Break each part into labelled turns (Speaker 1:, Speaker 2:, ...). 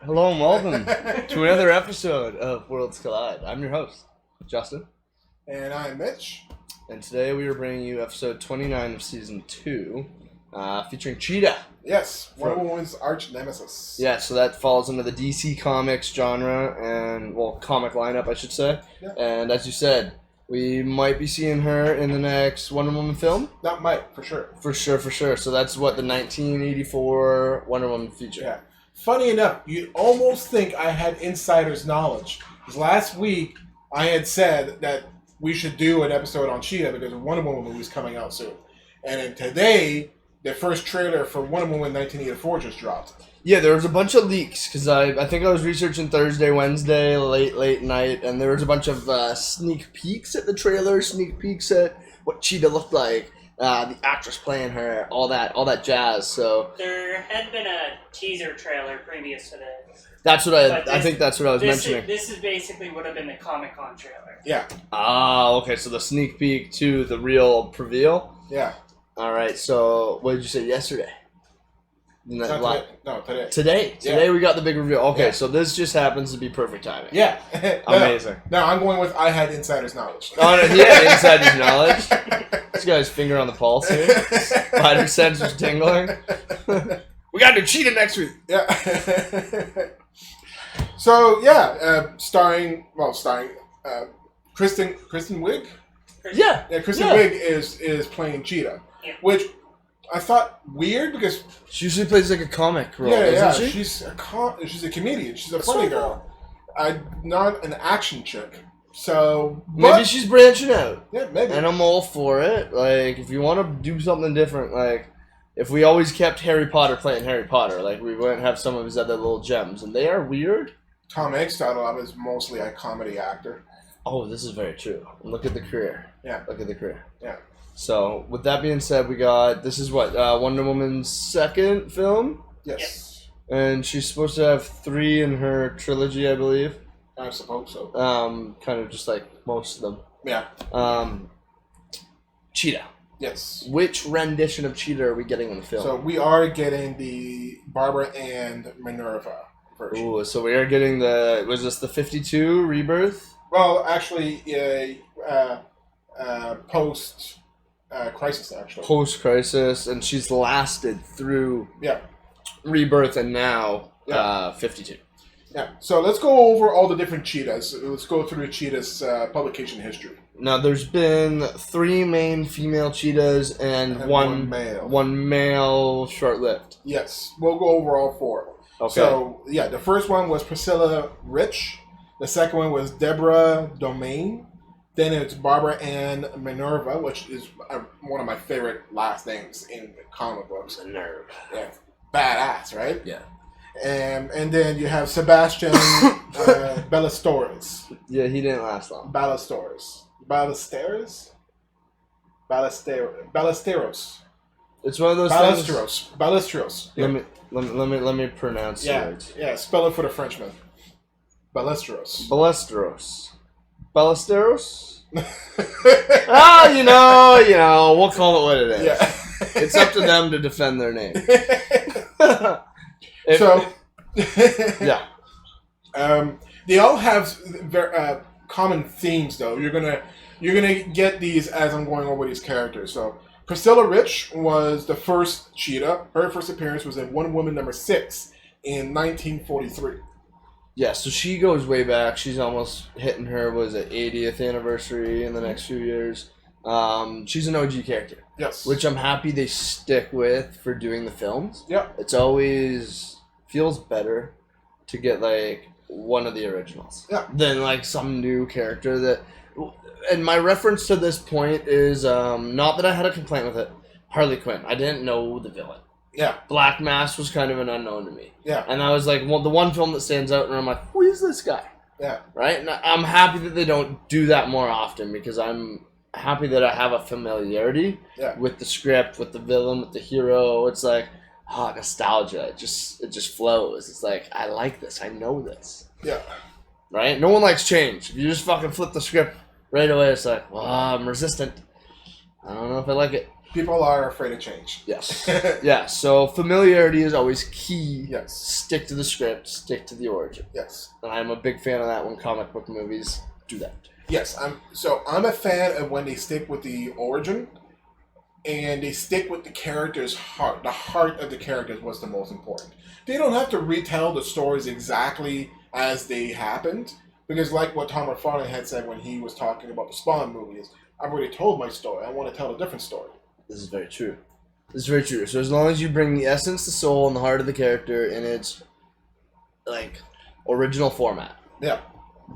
Speaker 1: Hello and welcome to another episode of Worlds Collide. I'm your host, Justin.
Speaker 2: And I'm Mitch.
Speaker 1: And today we are bringing you episode 29 of season 2, featuring Cheetah.
Speaker 2: Yes, Wonder Woman's arch nemesis.
Speaker 1: Yeah, so that falls into the DC Comics genre, and, comic lineup, I should say.
Speaker 2: Yeah.
Speaker 1: And as you said, we might be seeing her in the next Wonder Woman film.
Speaker 2: Not might, for sure.
Speaker 1: For sure. So that's what, the 1984 Wonder Woman feature.
Speaker 2: Yeah. Funny enough, you'd almost think I had insider's knowledge. Because last week, I had said that we should do an episode on Cheetah because a Wonder Woman movie is coming out soon. And then today, the first trailer for Wonder Woman 1984 just dropped.
Speaker 1: Yeah, there was a bunch of leaks, because I think I was researching Thursday, Wednesday, late night, and there was a bunch of sneak peeks at the trailer, sneak peeks at what Cheetah looked like, the actress playing her, all that jazz, so...
Speaker 3: There had been a teaser trailer previous to this.
Speaker 1: That's what I think that's what I was mentioning.
Speaker 3: This is basically would have been the Comic-Con trailer.
Speaker 2: Yeah.
Speaker 1: Ah, okay, so the sneak peek to the real reveal?
Speaker 2: Yeah.
Speaker 1: Alright, so what did you say yesterday?
Speaker 2: Today.
Speaker 1: Today we got the big reveal. Okay,
Speaker 2: yeah.
Speaker 1: So this just happens to be perfect timing.
Speaker 2: Yeah.
Speaker 1: Amazing.
Speaker 2: No, I'm going with I had insider's knowledge.
Speaker 1: Oh, no, he had insider's knowledge. This guy's finger on the pulse here. Spider sensors tingling. We got to do Cheetah next week.
Speaker 2: Yeah. So, yeah, starring Kristen Wiig?
Speaker 1: Yeah.
Speaker 2: Yeah, Kristen Wiig is playing Cheetah.
Speaker 3: Yeah.
Speaker 2: Which I thought weird because
Speaker 1: she usually plays like a comic role, doesn't she?
Speaker 2: She's a comedian. She's a funny girl. Not an action chick. So
Speaker 1: maybe she's branching out.
Speaker 2: Yeah, maybe.
Speaker 1: And I'm all for it. Like, if you want to do something different, like if we always kept Harry Potter playing Harry Potter, like we wouldn't have some of his other little gems, and they are weird.
Speaker 2: Tom Hanks started off as mostly a comedy actor.
Speaker 1: Oh, this is very true. Look at the career.
Speaker 2: Yeah.
Speaker 1: Look at the career.
Speaker 2: Yeah.
Speaker 1: So, with that being said, this is Wonder Woman's second film?
Speaker 2: Yes.
Speaker 1: And she's supposed to have 3 in her trilogy, I believe.
Speaker 2: I suppose so.
Speaker 1: Kind of just like most of them.
Speaker 2: Yeah.
Speaker 1: Cheetah.
Speaker 2: Yes.
Speaker 1: Which rendition of Cheetah are we getting in the film?
Speaker 2: So, we are getting the Barbara and Minerva version.
Speaker 1: Ooh, so we are getting was this the 52 rebirth?
Speaker 2: Well, actually, post... Crisis, actually.
Speaker 1: Post-Crisis, and she's lasted through Rebirth and now 52.
Speaker 2: Yeah, so let's go over all the different Cheetahs. Let's go through Cheetah's publication history.
Speaker 1: Now, there's been 3 main female Cheetahs and one male short-lived.
Speaker 2: Yes, we'll go over all 4.
Speaker 1: Okay.
Speaker 2: So, the first one was Priscilla Rich. The second one was Deborah Domain. Then it's Barbara Ann Minerva, which is one of my favorite last names in comic books.
Speaker 1: Minerva.
Speaker 2: Yeah. Badass, right?
Speaker 1: Yeah.
Speaker 2: And then you have Sebastian Ballesteros.
Speaker 1: Yeah, he didn't last long.
Speaker 2: Ballesteros.
Speaker 1: It's one of those things.
Speaker 2: Ballesteros. Yeah.
Speaker 1: Let me pronounce it.
Speaker 2: Yeah, spell it for the Frenchman. Ballesteros. Ballesteros?
Speaker 1: You know, we'll call it what it is.
Speaker 2: Yeah.
Speaker 1: It's up to them to defend their name.
Speaker 2: They all have very common themes, though. You're gonna get these as I'm going over these characters. So Priscilla Rich was the first Cheetah. Her first appearance was in Wonder Woman #6 in 1943.
Speaker 1: Yeah, so she goes way back. She's almost hitting her 80th anniversary in the next few years. She's an OG character.
Speaker 2: Yes.
Speaker 1: Which I'm happy they stick with for doing the films.
Speaker 2: Yeah.
Speaker 1: It's always feels better to get like one of the originals.
Speaker 2: Yeah.
Speaker 1: Than like some new character that. And my reference to this point is not that I had a complaint with it. Harley Quinn. I didn't know the villain.
Speaker 2: Yeah.
Speaker 1: Black Mass was kind of an unknown to me.
Speaker 2: Yeah.
Speaker 1: And I was like, well, the one film that stands out, and I'm like, who is this guy?
Speaker 2: Yeah.
Speaker 1: Right? And I'm happy that they don't do that more often because I'm happy that I have a familiarity with the script, with the villain, with the hero. It's like, nostalgia. It just flows. It's like, I like this. I know this.
Speaker 2: Yeah.
Speaker 1: Right? No one likes change. If you just fucking flip the script right away, it's like, well, I'm resistant. I don't know if I like it.
Speaker 2: People are afraid of change.
Speaker 1: Yes. Yeah, so familiarity is always key.
Speaker 2: Yes.
Speaker 1: Stick to the script, stick to the origin.
Speaker 2: Yes.
Speaker 1: And I'm a big fan of that when comic book movies do that.
Speaker 2: Yes, I'm a fan of when they stick with the origin and they stick with the character's heart. The heart of the character is what's the most important. They don't have to retell the stories exactly as they happened, because like what Tom McFarlane had said when he was talking about the Spawn movies, I've already told my story. I want to tell a different story.
Speaker 1: This is very true. This is very true. So as long as you bring the essence, the soul, and the heart of the character in its like original format.
Speaker 2: Yeah.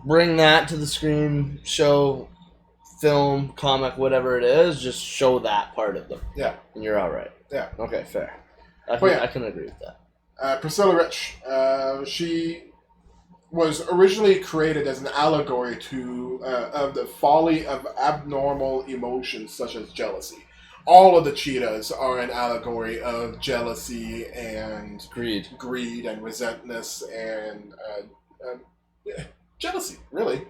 Speaker 1: Bring that to the screen, show, film, comic, whatever it is, just show that part of them.
Speaker 2: Yeah.
Speaker 1: And you're all right.
Speaker 2: Yeah.
Speaker 1: Okay, fair. I can agree with that.
Speaker 2: Priscilla Rich, she was originally created as an allegory to of the folly of abnormal emotions such as jealousy. All of the cheetahs are an allegory of jealousy and
Speaker 1: greed
Speaker 2: and resentment and jealousy, really.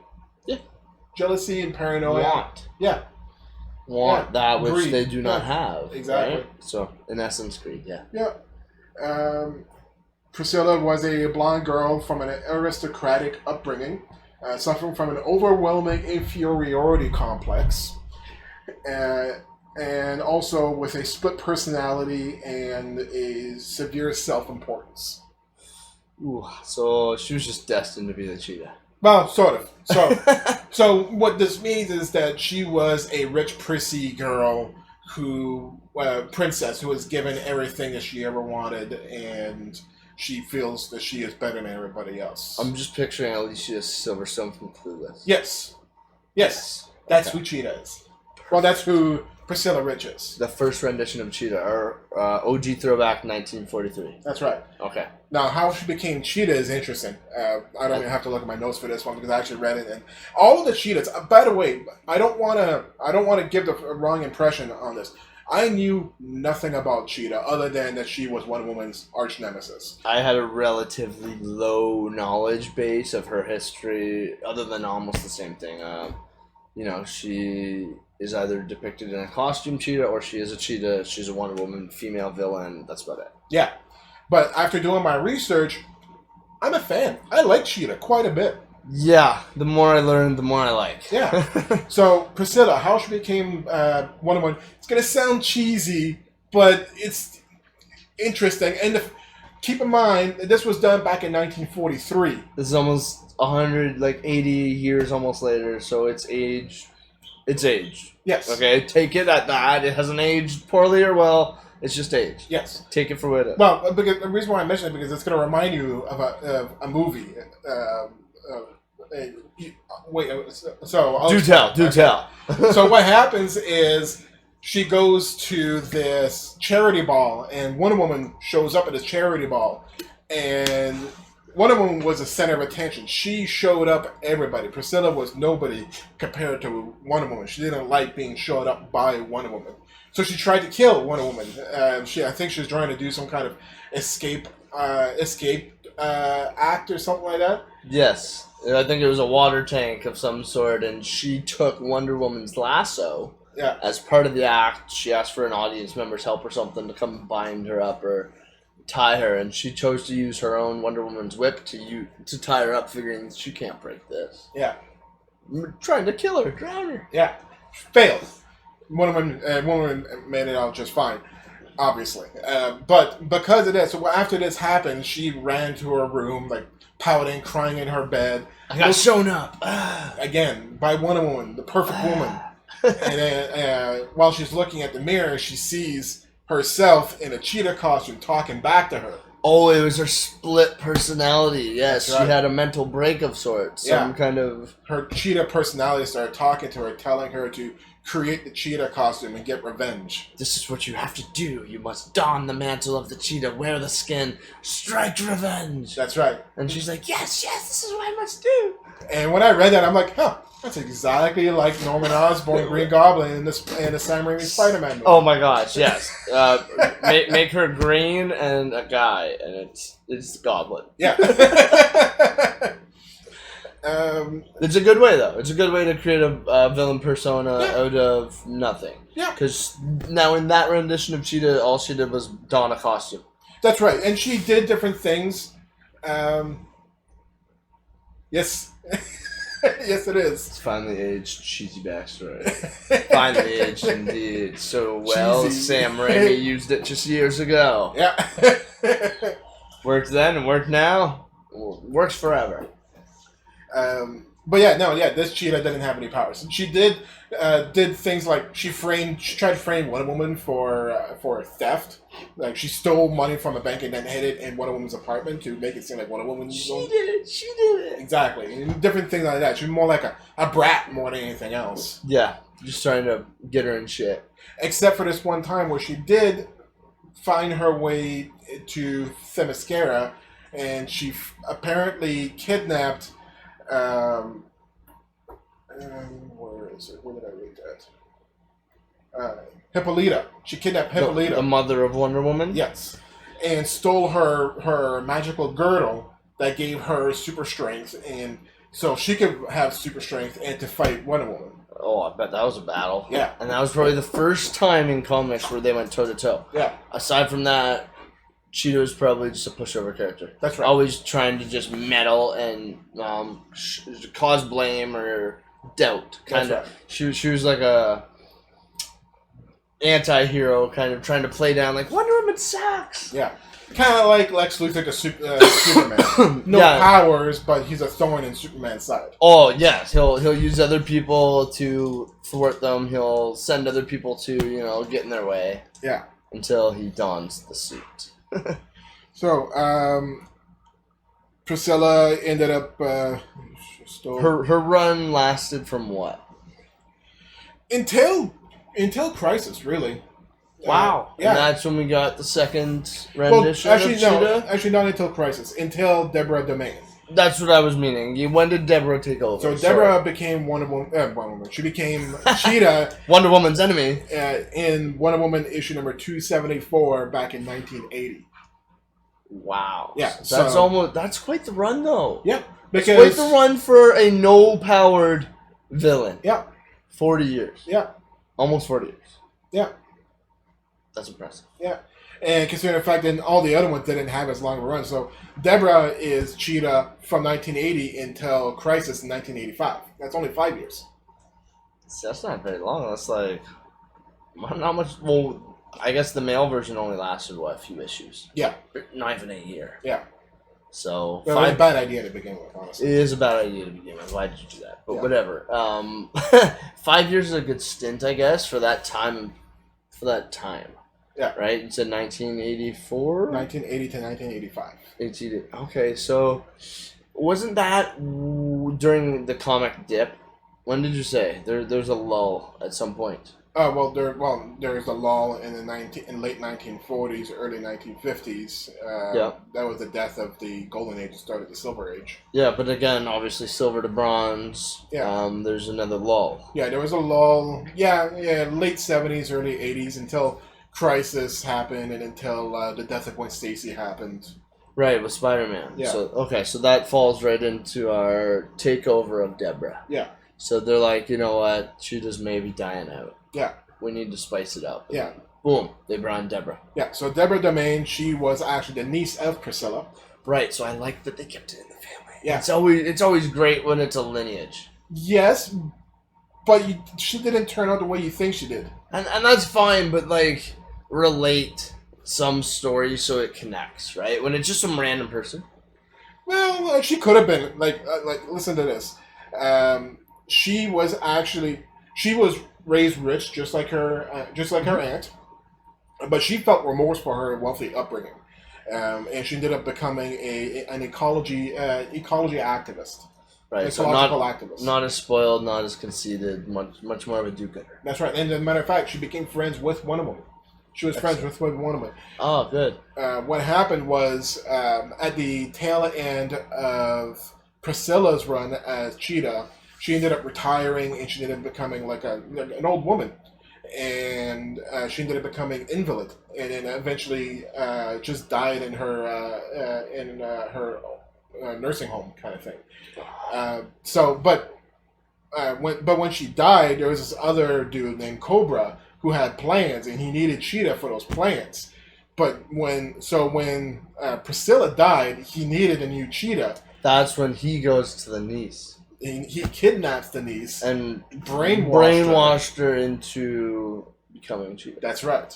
Speaker 1: Yeah.
Speaker 2: Jealousy and paranoia.
Speaker 1: Want that which
Speaker 2: greed.
Speaker 1: they do not have.
Speaker 2: Exactly.
Speaker 1: Right? So, in essence, greed, yeah.
Speaker 2: Yeah. Priscilla was a blonde girl from an aristocratic upbringing, suffering from an overwhelming inferiority complex, and also with a split personality and a severe self-importance.
Speaker 1: Ooh, so she was just destined to be the cheetah.
Speaker 2: Well, sort of. So what this means is that she was a rich, prissy girl princess who was given everything that she ever wanted, and she feels that she is better than everybody else.
Speaker 1: I'm just picturing Alicia Silverstone from Clueless.
Speaker 2: Yes. That's who Cheetah is. Well, that's who Priscilla Rich is.
Speaker 1: The first rendition of Cheetah, or OG throwback 1943.
Speaker 2: That's right.
Speaker 1: Okay.
Speaker 2: Now, how she became Cheetah is interesting. I don't even have to look at my notes for this one because I actually read it. And all of the Cheetahs. By the way, I don't want to give the wrong impression on this. I knew nothing about Cheetah other than that she was Wonder Woman's arch nemesis.
Speaker 1: I had a relatively low knowledge base of her history, other than almost the same thing. She is either depicted in a costume cheetah or she is a cheetah. She's a Wonder Woman female villain. That's about it.
Speaker 2: Yeah. But after doing my research, I'm a fan. I like Cheetah quite a bit.
Speaker 1: Yeah. The more I learn, the more I like.
Speaker 2: Yeah. So, Priscilla, how she became Wonder Woman. It's going to sound cheesy, but it's interesting. And keep in mind, this was done back in 1943.
Speaker 1: This is almost 80 years almost later, so it's aged. It's aged.
Speaker 2: Yes.
Speaker 1: Okay, take it at that. It hasn't aged poorly or well. It's just aged.
Speaker 2: Yes.
Speaker 1: Take it for what it is.
Speaker 2: Well, because the reason why I mention it because it's going to remind you of a movie. Do
Speaker 1: tell.
Speaker 2: So what happens is she goes to this charity ball, and Wonder Woman shows up at this charity ball, and Wonder Woman was the center of attention. She showed up everybody. Priscilla was nobody compared to Wonder Woman. She didn't like being showed up by Wonder Woman. So she tried to kill Wonder Woman. I think she was trying to do some kind of escape act or something like that.
Speaker 1: Yes. I think it was a water tank of some sort, and she took Wonder Woman's lasso.
Speaker 2: Yeah.
Speaker 1: As part of the act, she asked for an audience member's help or something to come bind her up or tie her, and she chose to use her own Wonder Woman's whip to tie her up, figuring she can't break this.
Speaker 2: Yeah.
Speaker 1: I'm trying to kill her, drown her.
Speaker 2: Yeah. Failed. Wonder Woman made it out just fine, obviously. But because of this, so after this happened, she ran to her room, like, pouting, crying in her bed.
Speaker 1: I got shown up.
Speaker 2: Again, by Wonder Woman, the perfect woman. And then while she's looking at the mirror, she sees herself in a cheetah costume talking back to her.
Speaker 1: Oh, it was her split personality. Yes,
Speaker 2: That's right.
Speaker 1: She had a mental break of sorts. Some kind of...
Speaker 2: Her cheetah personality started talking to her, telling her to create the cheetah costume and get revenge.
Speaker 1: This is what you have to do. You must don the mantle of the cheetah, wear the skin, strike revenge.
Speaker 2: That's right.
Speaker 1: And she's like, yes, this is what I must do.
Speaker 2: And when I read that, I'm like, that's exactly like Norman Osborn, Green Goblin, in the Sam Raimi Spider-Man movie.
Speaker 1: Oh my gosh, yes. Make her green and a guy, and it's Goblin.
Speaker 2: Yeah.
Speaker 1: It's a good way, though. It's a good way to create a villain persona out of nothing.
Speaker 2: Yeah.
Speaker 1: Because now in that rendition of Cheetah, all she did was don a costume.
Speaker 2: That's right. And she did different things. Yes. Yes, it is.
Speaker 1: It's finally aged cheesy backstory. Finally aged, indeed. So well,
Speaker 2: Cheesy.
Speaker 1: Sam Raimi used it just years ago.
Speaker 2: Yeah.
Speaker 1: Worked then and worked now. Works forever.
Speaker 2: But this Cheetah didn't have any powers. She did things like she tried to frame Wonder Woman for theft. Like she stole money from a bank and then hid it in Wonder Woman's apartment to make it seem like Wonder Woman.
Speaker 1: She did it.
Speaker 2: Exactly. And different things like that. She was more like a brat more than anything else.
Speaker 1: Yeah, just trying to get her in shit. Except
Speaker 2: for this one time where she did find her way to Themyscira, and she apparently kidnapped. Where is it? Where did I read that? Hippolyta. She kidnapped Hippolyta.
Speaker 1: The mother of Wonder Woman?
Speaker 2: Yes. And stole her magical girdle that gave her super strength, and so she could have super strength and to fight Wonder Woman.
Speaker 1: Oh, I bet that was a battle.
Speaker 2: Yeah.
Speaker 1: And that was probably the first time in comics where they went toe-to-toe.
Speaker 2: Yeah.
Speaker 1: Aside from that, Cheetah was probably just a pushover character.
Speaker 2: That's right.
Speaker 1: Always trying to just meddle and cause blame or doubt. Kind of. Right. She was like a anti-hero, kind of trying to play down like Wonder Woman sucks.
Speaker 2: Yeah. Kind of like Lex Luthor to Superman. No powers, but he's a thorn in Superman's side.
Speaker 1: Oh yes, he'll use other people to thwart them. He'll send other people to get in their way.
Speaker 2: Yeah.
Speaker 1: Until he dons the suit.
Speaker 2: So, Priscilla ended up
Speaker 1: her run lasted from what?
Speaker 2: Until Crisis, really.
Speaker 1: Wow.
Speaker 2: Yeah.
Speaker 1: And that's when we got the second rendition of Cheetah?
Speaker 2: No, actually not until Crisis. Until Deborah Domain.
Speaker 1: That's what I was meaning. When did Deborah take over?
Speaker 2: So Deborah became Wonder Woman. She became Cheetah.
Speaker 1: Wonder Woman's enemy.
Speaker 2: In Wonder Woman issue number 274 back in 1980.
Speaker 1: Wow.
Speaker 2: Yeah.
Speaker 1: So that's quite the run, though.
Speaker 2: Yeah.
Speaker 1: Because quite the run for a no-powered villain.
Speaker 2: Yeah.
Speaker 1: 40 years.
Speaker 2: Yeah.
Speaker 1: Almost 40 years.
Speaker 2: Yeah.
Speaker 1: That's impressive.
Speaker 2: Yeah. And considering the fact that all the other ones didn't have as long of a run. So Deborah is Cheetah from 1980 until Crisis in 1985. That's only 5 years.
Speaker 1: See, that's not very long. That's like not much. Well, I guess the male version only lasted, a few issues.
Speaker 2: Yeah.
Speaker 1: Not even a year.
Speaker 2: Yeah.
Speaker 1: So
Speaker 2: it was a bad idea to begin with, honestly.
Speaker 1: It is a bad idea to begin with. Why did you do that? But whatever. 5 years is a good stint, I guess, for that time.
Speaker 2: Yeah.
Speaker 1: Right? You said 1984?
Speaker 2: 1980 to 1985.
Speaker 1: Okay, so wasn't that during the comic dip? When did you say? There's a lull at some point.
Speaker 2: There's a lull in the late 1940s, early 1950s. That was the death of the Golden Age and started the Silver Age.
Speaker 1: Yeah, but again, obviously silver to bronze. Yeah. There's another lull.
Speaker 2: Yeah, there was a lull. Yeah, late 70s, early 80s until Crisis happened and until the death of Gwen Stacy happened.
Speaker 1: Right, with Spider-Man.
Speaker 2: Yeah.
Speaker 1: So that falls right into our takeover of Deborah.
Speaker 2: Yeah.
Speaker 1: So they're like, you know what? Cheetah's maybe dying out.
Speaker 2: Yeah.
Speaker 1: We need to spice it up.
Speaker 2: Yeah.
Speaker 1: Boom. They brought in Deborah.
Speaker 2: Yeah. So Deborah Domain, she was actually the niece of Priscilla.
Speaker 1: Right. So I like that they kept it in the family.
Speaker 2: Yeah.
Speaker 1: It's always great when it's a lineage.
Speaker 2: Yes, but she didn't turn out the way you think she did.
Speaker 1: And that's fine, but like relate some story so it connects, right? When it's just some random person.
Speaker 2: Well, she could have been like listen to this. She was raised rich, just like her aunt, but she felt remorse for her wealthy upbringing, and she ended up becoming an ecology activist.
Speaker 1: Right,
Speaker 2: ecological
Speaker 1: so
Speaker 2: activist.
Speaker 1: Not as spoiled, not as conceited, much more of a do-gooder.
Speaker 2: That's right, and as a matter of fact, she became friends with Wonder Woman. She was friends with Wonder Woman.
Speaker 1: Oh, good.
Speaker 2: What happened was at the tail end of Priscilla's run as Cheetah, she ended up retiring and she ended up becoming like an old woman. And she ended up becoming invalid. And then eventually just died in her nursing home kind of thing. When she died, there was this other dude named Cobra who had plans, and he needed Cheetah for those plans. But when Priscilla died, he needed a new Cheetah.
Speaker 1: That's when he goes to the niece.
Speaker 2: He kidnaps the niece
Speaker 1: and
Speaker 2: brainwashed
Speaker 1: her into becoming Cheetah.
Speaker 2: That's right.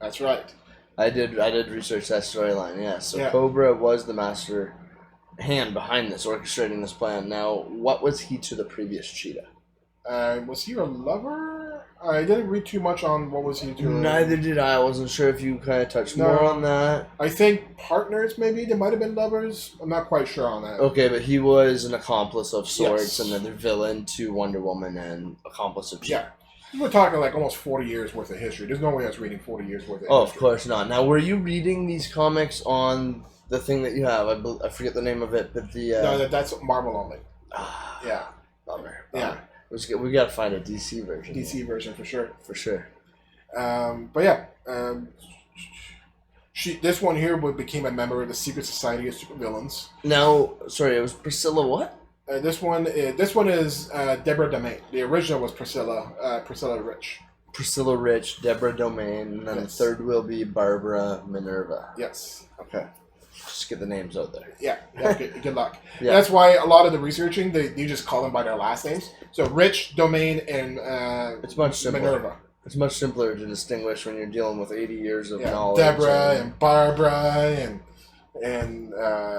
Speaker 2: That's right.
Speaker 1: I did research that storyline. Yeah. So
Speaker 2: yeah.
Speaker 1: Cobra was the master hand behind this, orchestrating this plan. Now, what was he to the previous Cheetah?
Speaker 2: Was he a lover? I didn't read too much on what was he to.
Speaker 1: Neither did I. I wasn't sure if you kind of touched more on that.
Speaker 2: I think partners, maybe. They might have been lovers. I'm not quite sure on that.
Speaker 1: Okay, but he was an accomplice of sorts, another villain to Wonder Woman, and accomplice of Cheetah.
Speaker 2: Yeah. We're talking like almost 40 years worth of history. There's no way I was reading 40 years worth of history.
Speaker 1: Oh, of course not. Now, were you reading these comics on the thing that you have? I forget the name of it, but the...
Speaker 2: No, that's Marvel only. Yeah.
Speaker 1: Bummer.
Speaker 2: Yeah.
Speaker 1: We got to find a DC version.
Speaker 2: DC version, for sure.
Speaker 1: For sure.
Speaker 2: But yeah. This one here became a member of the Secret Society of Supervillains.
Speaker 1: Now, sorry, it was Priscilla what?
Speaker 2: This one is Deborah Domain. The original was Priscilla Rich.
Speaker 1: Priscilla Rich, Deborah Domain, and then the third will be Barbara Minerva.
Speaker 2: Yes.
Speaker 1: Okay. Just get the names out there.
Speaker 2: Yeah. Good luck. Yeah. That's why a lot of the researching, they just call them by their last names. So Rich, Domain, and
Speaker 1: it's much simpler.
Speaker 2: Minerva.
Speaker 1: It's much simpler to distinguish when you're dealing with 80 years of knowledge.
Speaker 2: Deborah and Barbara and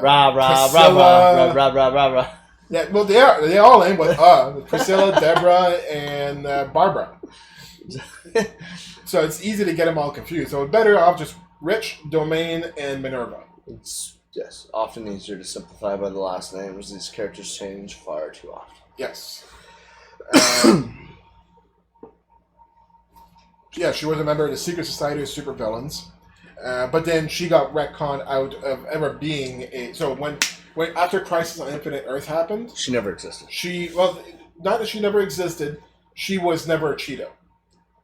Speaker 1: rah.
Speaker 2: Yeah, well, they all end with Priscilla, Deborah, and Barbara. So it's easy to get them all confused. So better off just Rich, Domain, and Minerva.
Speaker 1: It's often easier to simplify by the last names. These characters change far too often.
Speaker 2: Yes. Yeah, she was a member of the Secret Society of Supervillains, but then she got retconned out of ever being a. So when after Crisis on Infinite Earth happened,
Speaker 1: she never existed.
Speaker 2: Not that she never existed. She was never a Cheetah.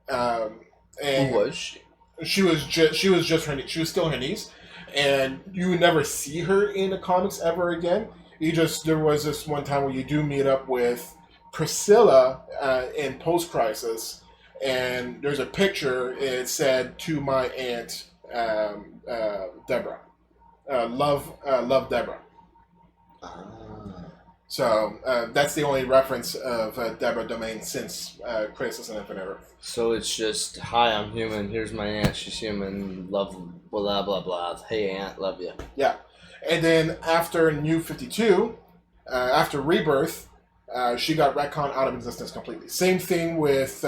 Speaker 2: And
Speaker 1: who was she?
Speaker 2: She was just her. She was still her niece, and you would never see her in the comics ever again. There was this one time where you do meet up with Priscilla in Post Crisis. And there's a picture. It said, "To my aunt, Deborah, love Deborah." So that's the only reference of Deborah Domain since Crisis on Infinite Earth.
Speaker 1: So it's just, "Hi, I'm human. Here's my aunt. She's human. Love, blah blah blah. Hey, aunt, love you." Yeah,
Speaker 2: and then after New 52, after Rebirth, she got retconned out of existence completely. Same thing with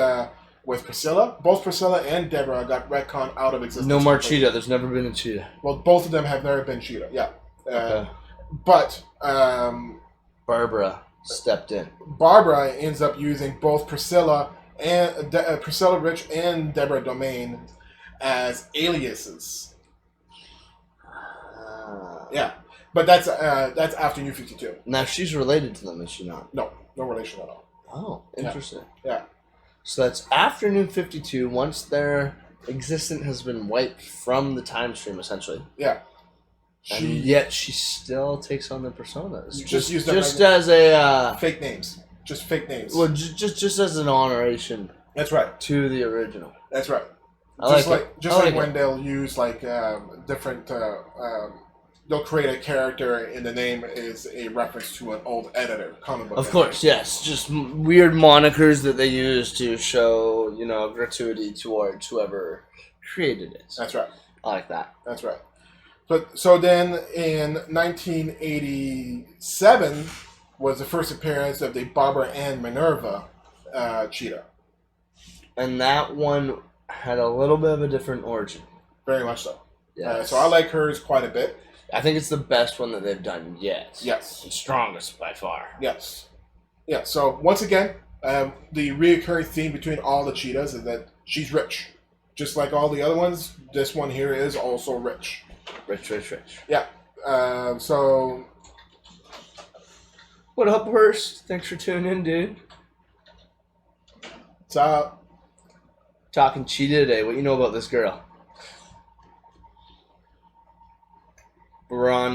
Speaker 2: Priscilla. Both Priscilla and Deborah got retconned out of existence.
Speaker 1: No more completely. Cheetah. There's never been a Cheetah.
Speaker 2: Well, both of them have never been Cheetah. Yeah.
Speaker 1: Okay.
Speaker 2: But
Speaker 1: Barbara stepped in.
Speaker 2: Barbara ends up using both Priscilla and Priscilla Rich and Deborah Domain as aliases. Yeah. But that's after New 52.
Speaker 1: Now she's related to them, is she not?
Speaker 2: No relation at all.
Speaker 1: Oh, interesting.
Speaker 2: Yeah.
Speaker 1: So that's after New 52, once their existence has been wiped from the time stream, essentially.
Speaker 2: Yeah.
Speaker 1: And yet she still takes on the personas.
Speaker 2: Just
Speaker 1: as a...
Speaker 2: fake names. Just fake names.
Speaker 1: Well, just as an honoration.
Speaker 2: That's right.
Speaker 1: To the original.
Speaker 2: That's right.
Speaker 1: Just
Speaker 2: like when they'll use different... they'll create a character and the name is a reference to an old editor, comic book.
Speaker 1: Of course, yes. Just weird monikers that they use to show, gratuity towards whoever created it.
Speaker 2: That's right.
Speaker 1: I like that.
Speaker 2: That's right. So then in 1987 was the first appearance of the Barbara and Minerva Cheetah.
Speaker 1: And that one had a little bit of a different origin.
Speaker 2: Very much so.
Speaker 1: Yes.
Speaker 2: So I like hers quite a bit.
Speaker 1: I think it's the best one that they've done yet.
Speaker 2: Yes.
Speaker 1: The strongest by far.
Speaker 2: Yes. Yeah, so once again, the reoccurring theme between all the cheetahs is that she's rich. Just like all the other ones, this one here is also rich.
Speaker 1: Rich.
Speaker 2: Yeah. So...
Speaker 1: What up, Hurst? Thanks for tuning in, dude.
Speaker 2: What's up?
Speaker 1: Talking Cheetah today. What you know about this girl? We're on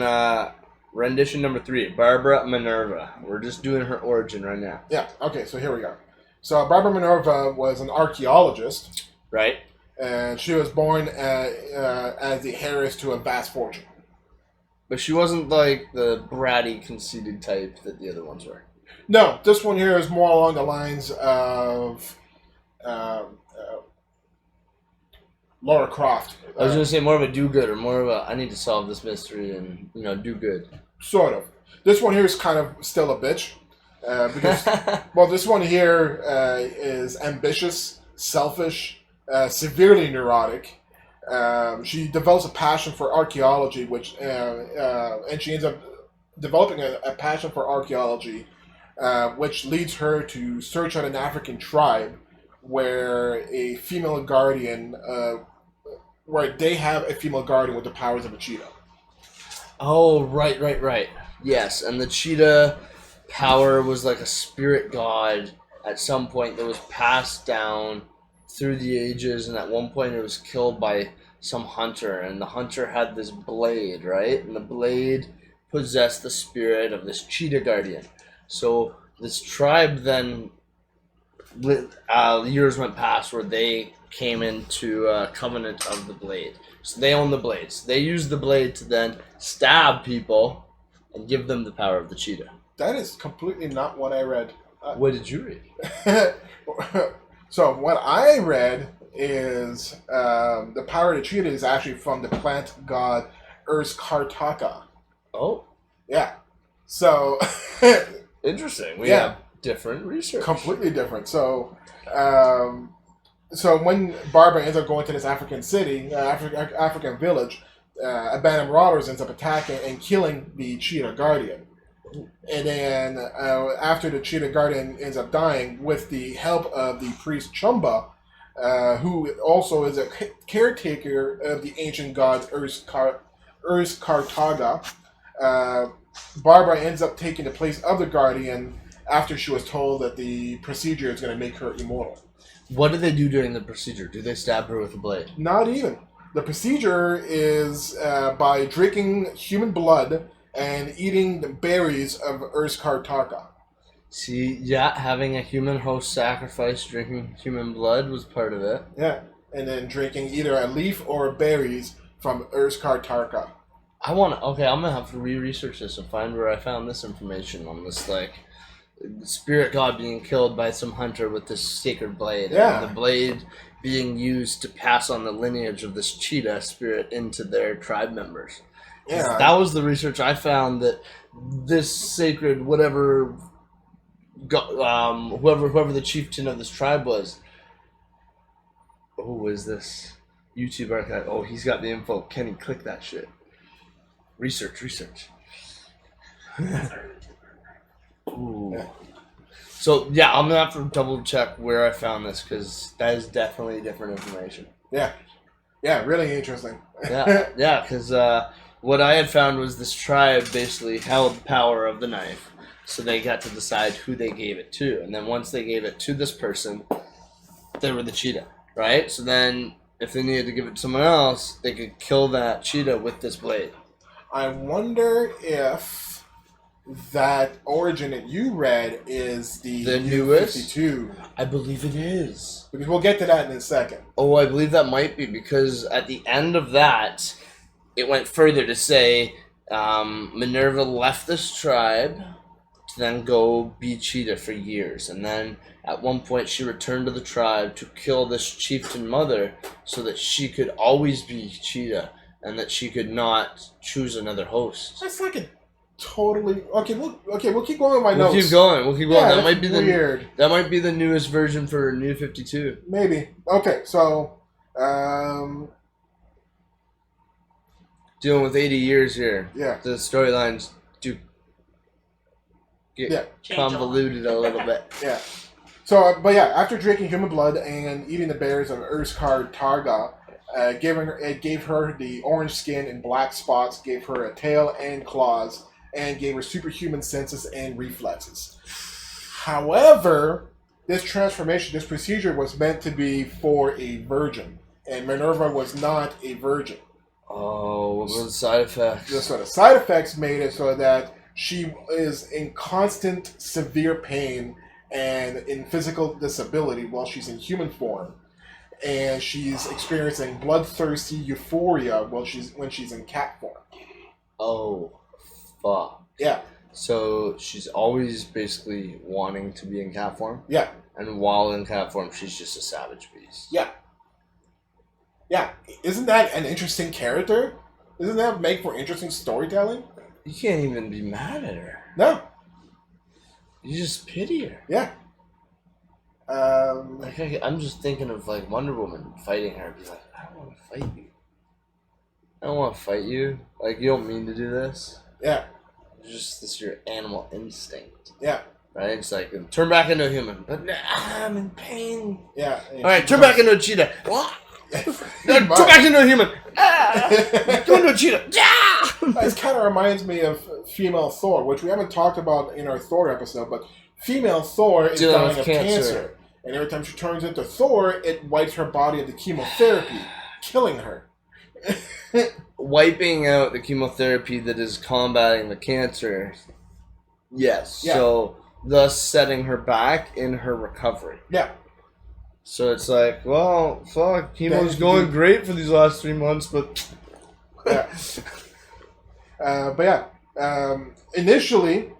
Speaker 1: Rendition number 3, Barbara Minerva. We're just doing her origin right now.
Speaker 2: Yeah, okay, so here we go. So Barbara Minerva was an archaeologist.
Speaker 1: Right.
Speaker 2: And she was born as the heiress to a vast fortune.
Speaker 1: But she wasn't like the bratty, conceited type that the other ones were.
Speaker 2: No, this one here is more along the lines of Laura Croft.
Speaker 1: I was going to say more of a do-gooder, more of a I need to solve this mystery and, do good.
Speaker 2: Sort of. This one here is kind of still a bitch. Because, well, this one here is ambitious, selfish, severely neurotic. She develops a passion for archaeology, and she ends up developing a passion for archaeology, which leads her to search out an African tribe where a female guardian, where they have a female guardian with the powers of a cheetah.
Speaker 1: Oh, right. Yes, and the cheetah power was like a spirit god at some point that was passed down through the ages, and at one point it was killed by some hunter, and the hunter had this blade, right? And the blade possessed the spirit of this cheetah guardian. So this tribe then, years went past where they came into a covenant of the blade. So they own the blades. They use the blade to then stab people and give them the power of the cheetah.
Speaker 2: That is completely not what I read.
Speaker 1: What did you read?
Speaker 2: So what I read is the power of the cheetah is actually from the plant god Kartaka.
Speaker 1: Oh.
Speaker 2: Yeah. So...
Speaker 1: Interesting. We have different research.
Speaker 2: Completely different. So when Barbara ends up going to this African city, African village, a band of robbers ends up attacking and killing the cheetah guardian. And then after the cheetah guardian ends up dying, with the help of the priest Chumba, who also is a caretaker of the ancient gods Kartaga, Barbara ends up taking the place of the guardian after she was told that the procedure is going to make her immortal.
Speaker 1: What do they do during the procedure? Do they stab her with a blade?
Speaker 2: Not even. The procedure is by drinking human blood and eating the berries of Kartaka.
Speaker 1: See, having a human host sacrifice, drinking human blood was part of it.
Speaker 2: Yeah, and then drinking either a leaf or berries from Kartaka.
Speaker 1: I'm gonna have to re-research this and find where I found this information on this, spirit god being killed by some hunter with this sacred blade.
Speaker 2: Yeah.
Speaker 1: And the blade being used to pass on the lineage of this cheetah spirit into their tribe members. Yeah. That was the research I found, that this sacred whoever the chieftain of this tribe was. Who is this YouTube archive? Oh, he's got the info. Kenny, click that shit. Research. Ooh. Yeah. So, I'm going to have to double check where I found this, because that is definitely different information.
Speaker 2: Yeah, really interesting.
Speaker 1: Because what I had found was this tribe basically held power of the knife, so they got to decide who they gave it to. And then once they gave it to this person, they were the cheetah, right? So then if they needed to give it to someone else, they could kill that cheetah with this blade.
Speaker 2: I wonder if that origin that you read is the
Speaker 1: newest
Speaker 2: 52.
Speaker 1: I believe it is.
Speaker 2: Because we'll get to that in a second.
Speaker 1: Oh, I believe that might be, because at the end of that, it went further to say Minerva left this tribe to then go be cheetah for years. And then at one point she returned to the tribe to kill this chieftain mother so that she could always be cheetah and that she could not choose another host.
Speaker 2: That's like a totally... Okay, we'll keep going with my notes.
Speaker 1: We'll keep going.
Speaker 2: Yeah,
Speaker 1: that might be
Speaker 2: weird.
Speaker 1: That might be the newest version for New 52.
Speaker 2: Maybe. Okay, so...
Speaker 1: Dealing with 80 years here.
Speaker 2: Yeah.
Speaker 1: The storylines do get convoluted a little bit.
Speaker 2: Yeah. So, after drinking human blood and eating the berries of Kartaga, it gave her the orange skin and black spots, gave her a tail and claws, and gave her superhuman senses and reflexes. However, this procedure was meant to be for a virgin, and Minerva was not a virgin.
Speaker 1: Oh, what were the side effects?
Speaker 2: So the side effects made it so that she is in constant severe pain and in physical disability while she's in human form, and she's experiencing bloodthirsty euphoria when she's in cat form.
Speaker 1: Oh, fuck.
Speaker 2: Yeah.
Speaker 1: So she's always basically wanting to be in cat form?
Speaker 2: Yeah.
Speaker 1: And while in cat form, she's just a savage beast.
Speaker 2: Yeah. Yeah. Isn't that an interesting character? Doesn't that make for interesting storytelling?
Speaker 1: You can't even be mad at her.
Speaker 2: No.
Speaker 1: You just pity her.
Speaker 2: Yeah.
Speaker 1: I'm just thinking of like Wonder Woman fighting her. Be like, I don't want to fight you. I don't want to fight you. Like, you don't mean to do this.
Speaker 2: Yeah.
Speaker 1: Just this your animal instinct.
Speaker 2: Yeah.
Speaker 1: Right? It's like, turn back into a human. But I'm in pain.
Speaker 2: Yeah.
Speaker 1: Alright, turn back into a cheetah. What? No, turn back into a human. Go into a cheetah. Yeah!
Speaker 2: It kind of reminds me of female Thor, which we haven't talked about in our Thor episode, but female Thor is dying of cancer. And every time she turns into Thor, it wipes her body of the chemotherapy, killing her.
Speaker 1: Wiping out the chemotherapy that is combating the cancer. Yes. Yeah. So, thus setting her back in her recovery.
Speaker 2: Yeah.
Speaker 1: So it's like, well, fuck, chemo's going great for these last 3 months, but...
Speaker 2: Yeah. Initially,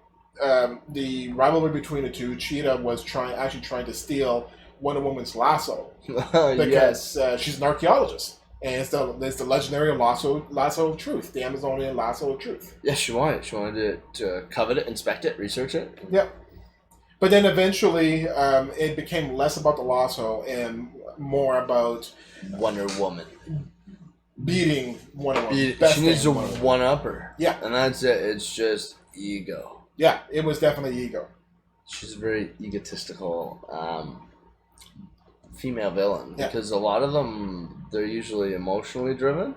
Speaker 2: the rivalry between the two, Cheetah was actually trying to steal Wonder Woman's lasso. Because she's an archaeologist. And it's the legendary lasso of truth, the Amazonian lasso of truth.
Speaker 1: Yeah, she wanted it. She wanted to covet it, inspect it, research it.
Speaker 2: Yeah. But then eventually, it became less about the lasso and more about
Speaker 1: Wonder Woman.
Speaker 2: Beating Wonder Woman.
Speaker 1: She needs to one-up her.
Speaker 2: Yeah.
Speaker 1: And that's it. It's just ego.
Speaker 2: Yeah, it was definitely ego.
Speaker 1: She's a very egotistical female villain.
Speaker 2: Yeah.
Speaker 1: Because a lot of them, they're usually emotionally driven.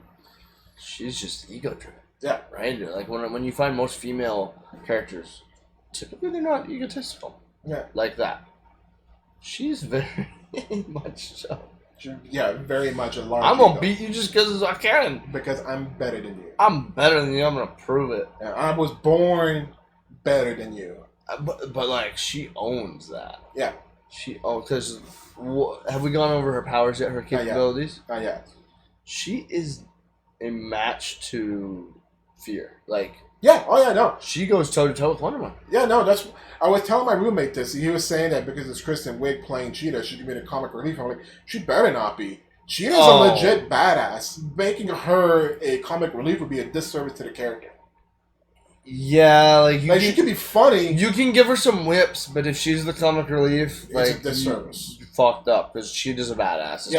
Speaker 1: She's just ego-driven.
Speaker 2: Yeah.
Speaker 1: Right? Like when you find most female characters, typically they're not egotistical.
Speaker 2: Yeah.
Speaker 1: Like that. She's very much so.
Speaker 2: Yeah, very much a large
Speaker 1: I'm going to beat you just because I can.
Speaker 2: Because I'm better than you.
Speaker 1: I'm better than you. I'm going to prove it.
Speaker 2: Yeah, I was born better than you.
Speaker 1: But like, she owns that.
Speaker 2: Yeah.
Speaker 1: She owns... Because have we gone over her powers yet? Her capabilities?
Speaker 2: Not yet.
Speaker 1: She is a match to Fear. Like...
Speaker 2: Yeah, oh yeah, no.
Speaker 1: She goes toe-to-toe with Wonder Woman.
Speaker 2: Yeah, no, that's... I was telling my roommate this. He was saying that because it's Kristen Wiig playing Cheetah, she could be in a comic relief. I'm like, she better not be. Cheetah's a legit badass. Making her a comic relief would be a disservice to the character.
Speaker 1: Yeah, like...
Speaker 2: she could be funny.
Speaker 1: You can give her some whips, but if she's the comic relief, like...
Speaker 2: It's a disservice.
Speaker 1: You fucked up, because Cheetah's a badass.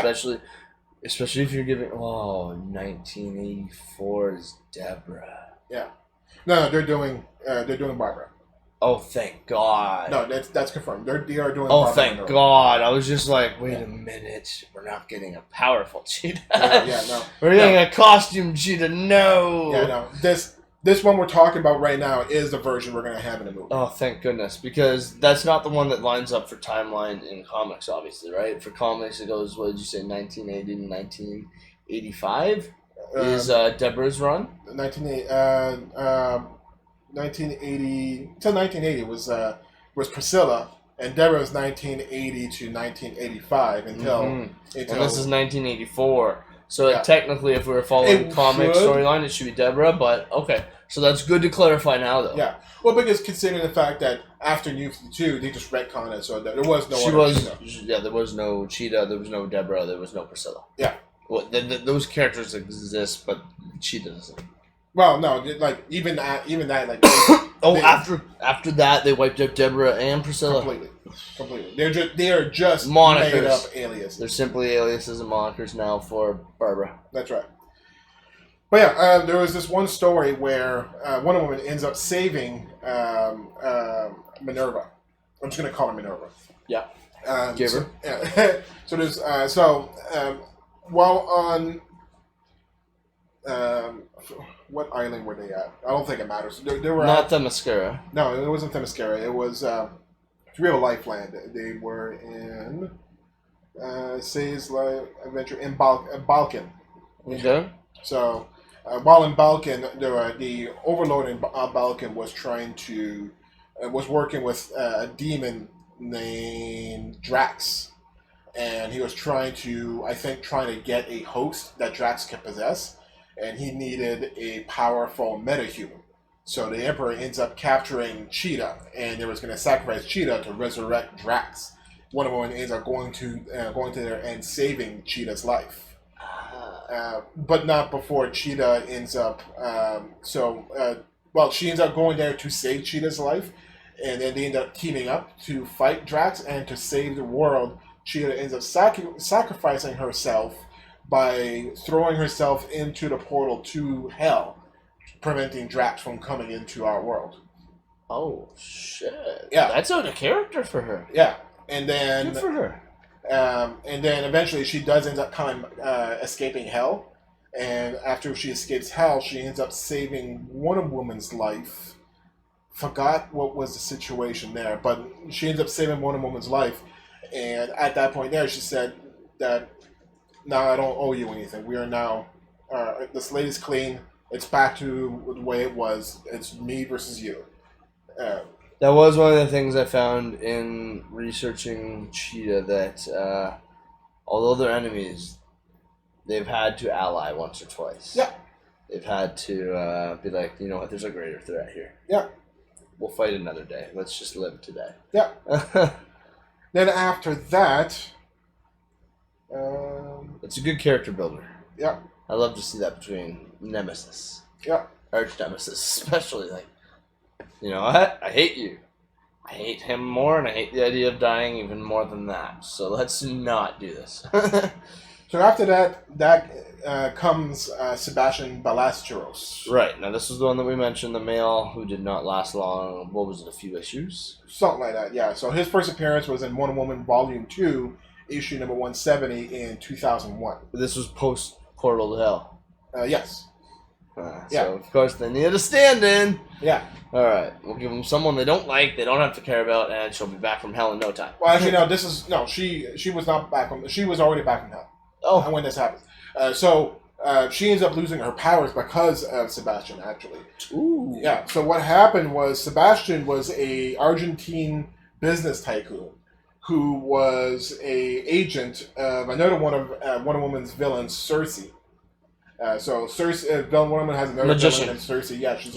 Speaker 1: Especially if you're giving... Oh, 1984's Deborah.
Speaker 2: Yeah. No, they're doing Barbara.
Speaker 1: Oh, thank God.
Speaker 2: No, that's confirmed. They are doing.
Speaker 1: Oh,
Speaker 2: Barbara
Speaker 1: thank God. I was just like, wait a minute. We're not getting a powerful Cheetah.
Speaker 2: Yeah, no.
Speaker 1: We're getting a costume Cheetah. No.
Speaker 2: Yeah, no. This one we're talking about right now is the version we're going to have in the movie.
Speaker 1: Oh, thank goodness. Because that's not the one that lines up for timeline in comics, obviously, right? For comics, it goes, what did you say, 1980 to 1985? Is Deborah's run?
Speaker 2: 1980 till 1980 was Priscilla, and Deborah was 1980 to 1985 until.
Speaker 1: And this is 1984. So technically, if we were following comic storyline, it should be Deborah. But okay, so that's good to clarify now, though.
Speaker 2: Yeah, well, because considering the fact that after New 52, they just retconned it, so there was no.
Speaker 1: There was no Cheetah. There was no Deborah. There was no Priscilla.
Speaker 2: Yeah.
Speaker 1: Well, those characters exist, but Cheetah doesn't.
Speaker 2: Well, no, like even that, like.
Speaker 1: After that, they wiped out Deborah and Priscilla.
Speaker 2: Completely. They are just
Speaker 1: monikers.
Speaker 2: Made up aliases.
Speaker 1: They're simply aliases and monikers now for Barbara.
Speaker 2: That's right. But yeah, there was this one story where Wonder Woman ends up saving Minerva. I'm just gonna call her Minerva.
Speaker 1: Yeah. Give her.
Speaker 2: Yeah. So there's while on what island were they at? I don't think it matters. They were
Speaker 1: not Themyscira.
Speaker 2: No, it wasn't Themyscira. It was Real Life Land. They were in Say's Adventure in Balkan.
Speaker 1: Okay.
Speaker 2: So while in Balkan, the Overlord in Balkan was was working with a demon named Drax, and he was trying to get a host that Drax could possess, and he needed a powerful metahuman. So the Emperor ends up capturing Cheetah, and they was going to sacrifice Cheetah to resurrect Drax. Wonder Woman ends up going to there and saving Cheetah's life. But not before Cheetah ends up. She ends up going there to save Cheetah's life, and then they end up teaming up to fight Drax and to save the world. Cheetah ends up sacrificing herself by throwing herself into the portal to Hell, preventing Drax from coming into our world.
Speaker 1: Oh shit!
Speaker 2: Yeah,
Speaker 1: that's a character for her.
Speaker 2: Yeah, and then
Speaker 1: good for her.
Speaker 2: And then eventually she does end up escaping Hell. And after she escapes Hell, she ends up saving Wonder Woman's life. Forgot what was the situation there, but she ends up saving Wonder Woman's life. And at that point there, she said that, "No, I don't owe you anything. We are now, the slate is clean. It's back to the way it was. It's me versus you."
Speaker 1: That was one of the things I found in researching Cheetah, that although they're enemies, they've had to ally once or twice.
Speaker 2: Yeah.
Speaker 1: They've had to be like, you know what, there's a greater threat here.
Speaker 2: Yeah.
Speaker 1: We'll fight another day. Let's just live today.
Speaker 2: Yeah. Then after that...
Speaker 1: it's a good character builder.
Speaker 2: Yeah.
Speaker 1: I love to see that between Nemesis.
Speaker 2: Yeah.
Speaker 1: Arch Nemesis, especially. Like, you know what? I hate you. I hate him more, and I hate the idea of dying even more than that. So let's not do this.
Speaker 2: So after that comes Sebastian Ballesteros.
Speaker 1: Right. Now, this was the one that we mentioned, the male who did not last long. What was it, a few issues?
Speaker 2: Something like that, yeah. So his first appearance was in Wonder Woman Volume 2, issue number 170 in 2001.
Speaker 1: This was post-Portal to Hell.
Speaker 2: Yes.
Speaker 1: Yeah. So, of course, they needed a stand-in.
Speaker 2: Yeah.
Speaker 1: All right. We'll give them someone they don't like, they don't have to care about, and she'll be back from Hell in no time.
Speaker 2: Well, actually, no. She was not back from... She was already back from Hell.
Speaker 1: Oh.
Speaker 2: When this happened. She ends up losing her powers because of Sebastian, actually.
Speaker 1: Ooh.
Speaker 2: Yeah. So what happened was Sebastian was a Argentine business tycoon who was a agent of another one of Wonder Woman's villains, Cersei. Wonder Woman has another
Speaker 1: magician.
Speaker 2: villain named Cersei. Yeah, she's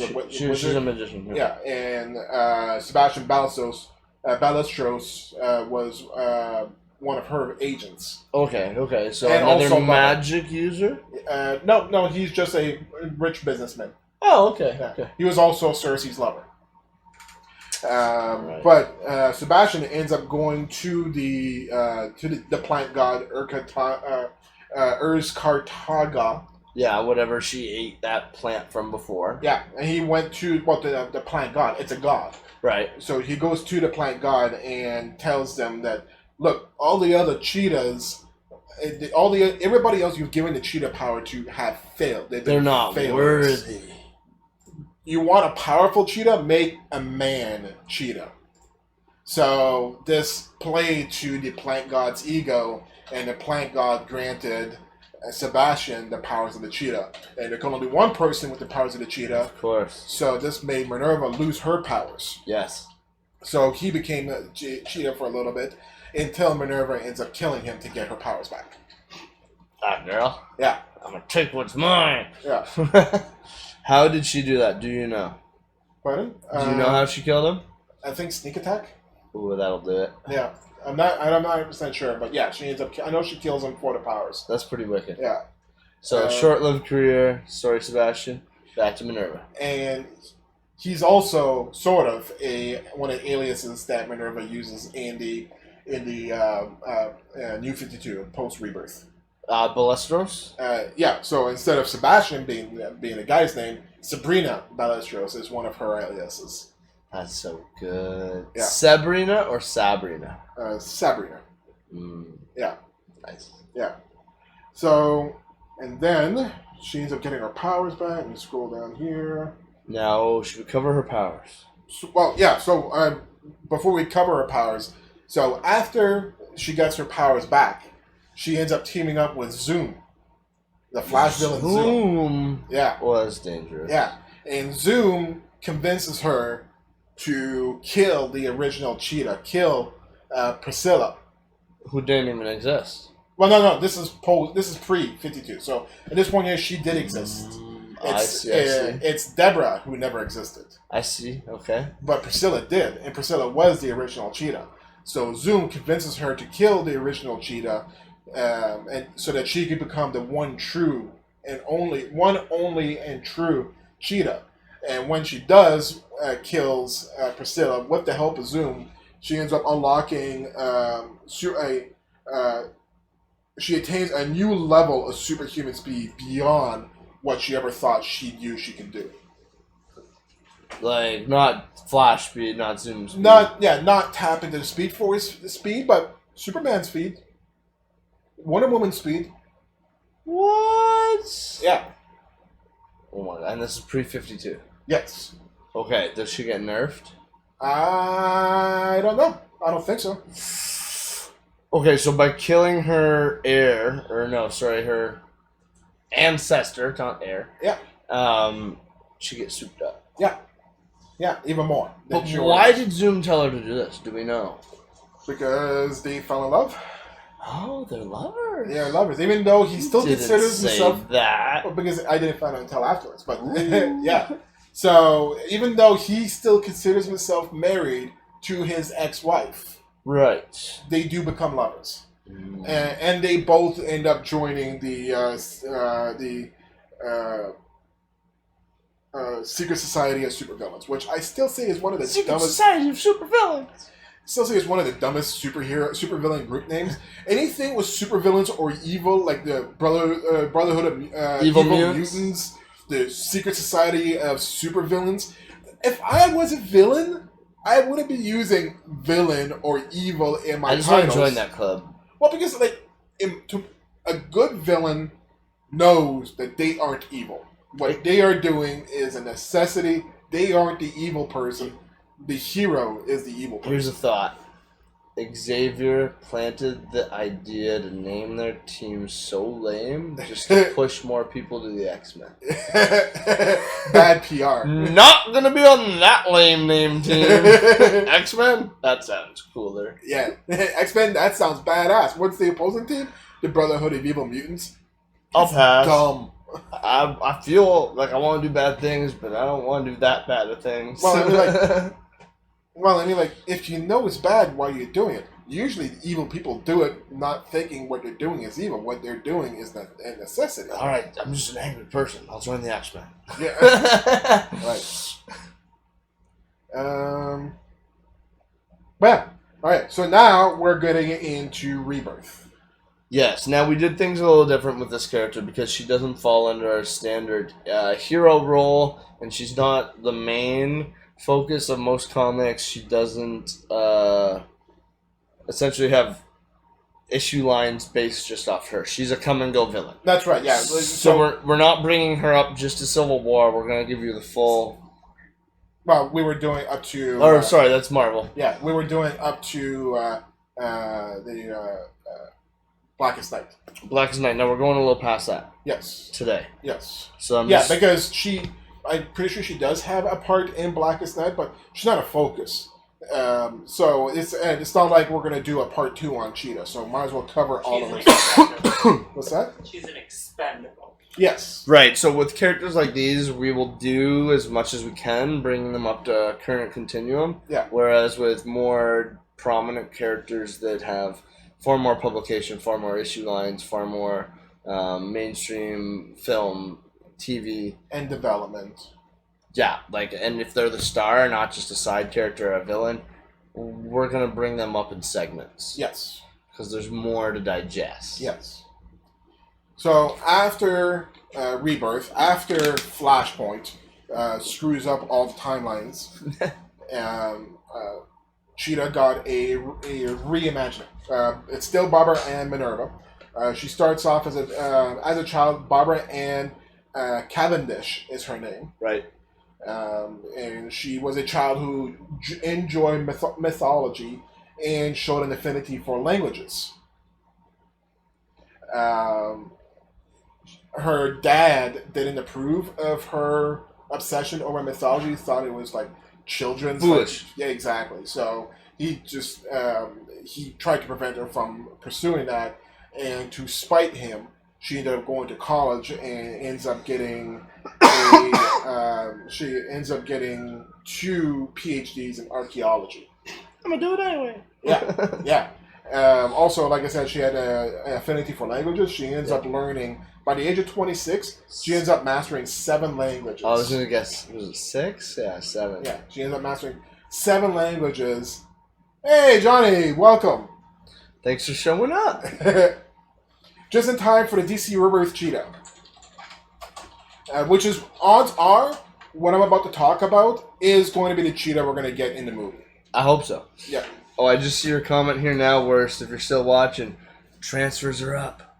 Speaker 1: a magician.
Speaker 2: Yeah, and Sebastian Ballesteros was one of her agents.
Speaker 1: Okay. So
Speaker 2: and
Speaker 1: another magic user?
Speaker 2: No, he's just a rich businessman.
Speaker 1: Oh, okay.
Speaker 2: Yeah.
Speaker 1: Okay.
Speaker 2: He was also Cersei's lover.
Speaker 1: Right.
Speaker 2: But Sebastian ends up going to the plant god Urzkartaga.
Speaker 1: Yeah, whatever she ate that plant from before.
Speaker 2: Yeah, and he went to the plant god. It's a god.
Speaker 1: Right.
Speaker 2: So he goes to the plant god and tells them that, look, all the other cheetahs, everybody else you've given the cheetah power to have failed.
Speaker 1: They're not
Speaker 2: failures.
Speaker 1: worthy.
Speaker 2: You want a powerful cheetah? Make a man cheetah. So this played to the plant god's ego, and the plant god granted Sebastian the powers of the cheetah. And there can only be one person with the powers of the cheetah.
Speaker 1: Of course.
Speaker 2: So this made Minerva lose her powers.
Speaker 1: Yes.
Speaker 2: So he became a cheetah for a little bit, until Minerva ends up killing him to get her powers back.
Speaker 1: That girl?
Speaker 2: Yeah.
Speaker 1: I'm gonna take what's mine.
Speaker 2: Yeah.
Speaker 1: How did she do that? Do you know?
Speaker 2: Pardon?
Speaker 1: Do you know how she killed him?
Speaker 2: I think sneak attack.
Speaker 1: Ooh, that'll do it.
Speaker 2: Yeah. I'm not 100% sure, but yeah, she ends up... I know she kills him for the powers.
Speaker 1: That's pretty wicked.
Speaker 2: Yeah.
Speaker 1: So, short-lived career. Sorry, Sebastian. Back to Minerva.
Speaker 2: And he's also sort of one of the aliases that Minerva uses in the New 52 post-rebirth.
Speaker 1: Ballesteros?
Speaker 2: Yeah, so instead of Sebastian being the guy's name, Sabrina Ballesteros is one of her aliases.
Speaker 1: That's so good.
Speaker 2: Yeah.
Speaker 1: Sabrina or Sabrina?
Speaker 2: Sabrina. Yeah.
Speaker 1: Nice.
Speaker 2: Yeah. So, and then she ends up getting her powers back. Let me scroll down here.
Speaker 1: Now, should we cover her powers?
Speaker 2: So, before we cover her powers, so after she gets her powers back, she ends up teaming up with Zoom. The Flash villain Zoom. Yeah.
Speaker 1: Was dangerous.
Speaker 2: Yeah. And Zoom convinces her to kill the original Cheetah, kill Priscilla.
Speaker 1: Who didn't even exist.
Speaker 2: Well, no. This is pre-52. So at this point here, she did exist.
Speaker 1: I see.
Speaker 2: It's Deborah who never existed.
Speaker 1: I see. Okay.
Speaker 2: But Priscilla did, and Priscilla was the original Cheetah. So Zoom convinces her to kill the original Cheetah, and so that she could become the one only and true Cheetah. And when she does kills Priscilla with the help of Zoom, she ends up unlocking she attains a new level of superhuman speed beyond what she ever thought she knew she could do.
Speaker 1: Like, not Flash speed, not Zoom speed.
Speaker 2: Not tap into the Speed Force speed, but Superman speed. Wonder Woman speed.
Speaker 1: What?
Speaker 2: Yeah.
Speaker 1: Oh my god, and this is pre-52.
Speaker 2: Yes.
Speaker 1: Okay, does she get nerfed?
Speaker 2: I don't know. I don't think so.
Speaker 1: Okay, so by killing her her ancestor, not heir.
Speaker 2: Yeah.
Speaker 1: She gets souped up.
Speaker 2: Yeah. Yeah, even more.
Speaker 1: But why did Zoom tell her to do this? Do we know?
Speaker 2: Because they fell in love.
Speaker 1: Oh, they're lovers.
Speaker 2: Yeah, they're lovers. Even though he still considers himself
Speaker 1: that.
Speaker 2: Well, because I didn't find out until afterwards. But yeah. So even though he still considers himself married to his ex-wife, right? They do become lovers, and they both end up joining the Secret Society of Supervillains, which I still say is one of the dumbest.
Speaker 1: Society of Supervillains.
Speaker 2: Still say it's one of the dumbest supervillain group names. Anything with supervillains or evil, like the Brotherhood of Evil Mutants, the Secret Society of Supervillains. If I was a villain, I wouldn't be using villain or evil in my titles.
Speaker 1: I just want to join that club.
Speaker 2: Well, because a good villain knows that they aren't evil. What they are doing is a necessity. They aren't the evil person. The hero is the evil person.
Speaker 1: Here's a thought. Xavier planted the idea to name their team so lame just to push more people to the X-Men.
Speaker 2: Bad PR.
Speaker 1: Not gonna be on that lame name team. X-Men? That sounds cooler.
Speaker 2: Yeah. X-Men, that sounds badass. What's the opposing team? The Brotherhood of Evil Mutants.
Speaker 1: I'll pass.
Speaker 2: Dumb.
Speaker 1: I feel like I want to do bad things, but I don't want to do that bad of things.
Speaker 2: Well, I mean, if you know it's bad, why are you doing it? Usually, evil people do it not thinking what they're doing is evil. What they're doing is a necessity.
Speaker 1: All right, I'm just an angry person. I'll join the X-Men.
Speaker 2: Yeah. Right. Well, all right. So now we're getting into Rebirth.
Speaker 1: Yes. Now we did things a little different with this character because she doesn't fall under our standard hero role, and she's not the main focus of most comics. She doesn't essentially have issue lines based just off her. She's a come and go villain.
Speaker 2: That's right. Yeah.
Speaker 1: So we're not bringing her up just to Civil War. We're gonna give you the full.
Speaker 2: Well, we were doing up to.
Speaker 1: Or sorry, that's Marvel.
Speaker 2: Yeah, we were doing up to the Blackest Night.
Speaker 1: Blackest Night. Now we're going a little past that.
Speaker 2: Yes.
Speaker 1: Today.
Speaker 2: Yes.
Speaker 1: So
Speaker 2: because I'm pretty sure she does have a part in Blackest Night, but she's not a focus. So it's not like we're gonna do a part 2 on Cheetah. So might as well cover all of it. What's that?
Speaker 3: She's an expendable.
Speaker 2: Yes.
Speaker 1: Right. So with characters like these, we will do as much as we can, bringing them up to current continuum.
Speaker 2: Yeah.
Speaker 1: Whereas with more prominent characters that have far more publication, far more issue lines, far more mainstream film, TV,
Speaker 2: and development.
Speaker 1: Yeah, and if they're the star, not just a side character or a villain, we're gonna bring them up in segments.
Speaker 2: Yes,
Speaker 1: because there's more to digest.
Speaker 2: Yes. So after Rebirth, after Flashpoint screws up all the timelines, Cheetah got a reimagining. It's still Barbara Ann Minerva. She starts off as a child. Barbara Ann Cavendish is her name.
Speaker 1: Right.
Speaker 2: And she was a child who enjoyed mythology and showed an affinity for languages. her dad didn't approve of her obsession over mythology. Thought it was like children's.
Speaker 1: Foolish.
Speaker 2: Yeah, exactly. So he just he tried to prevent her from pursuing that, and to spite him, she ended up going to college and ends up getting she ends up getting 2 PhDs in archaeology.
Speaker 1: I'm gonna do it anyway.
Speaker 2: Yeah, yeah. Also, like I said, she had an affinity for languages. She ends up learning, by the age of 26, she ends up mastering 7 languages.
Speaker 1: I was going to guess, was it 6? Yeah, 7.
Speaker 2: Yeah, she ends up mastering 7 languages. Hey, Johnny, welcome.
Speaker 1: Thanks for showing up.
Speaker 2: Just in time for the DC Rebirth Cheetah. Which is, odds are, what I'm about to talk about is going to be the Cheetah we're going to get in the movie.
Speaker 1: I hope so.
Speaker 2: Yeah.
Speaker 1: Oh, I just see your comment here now, Worst, if you're still watching. Transfers are up.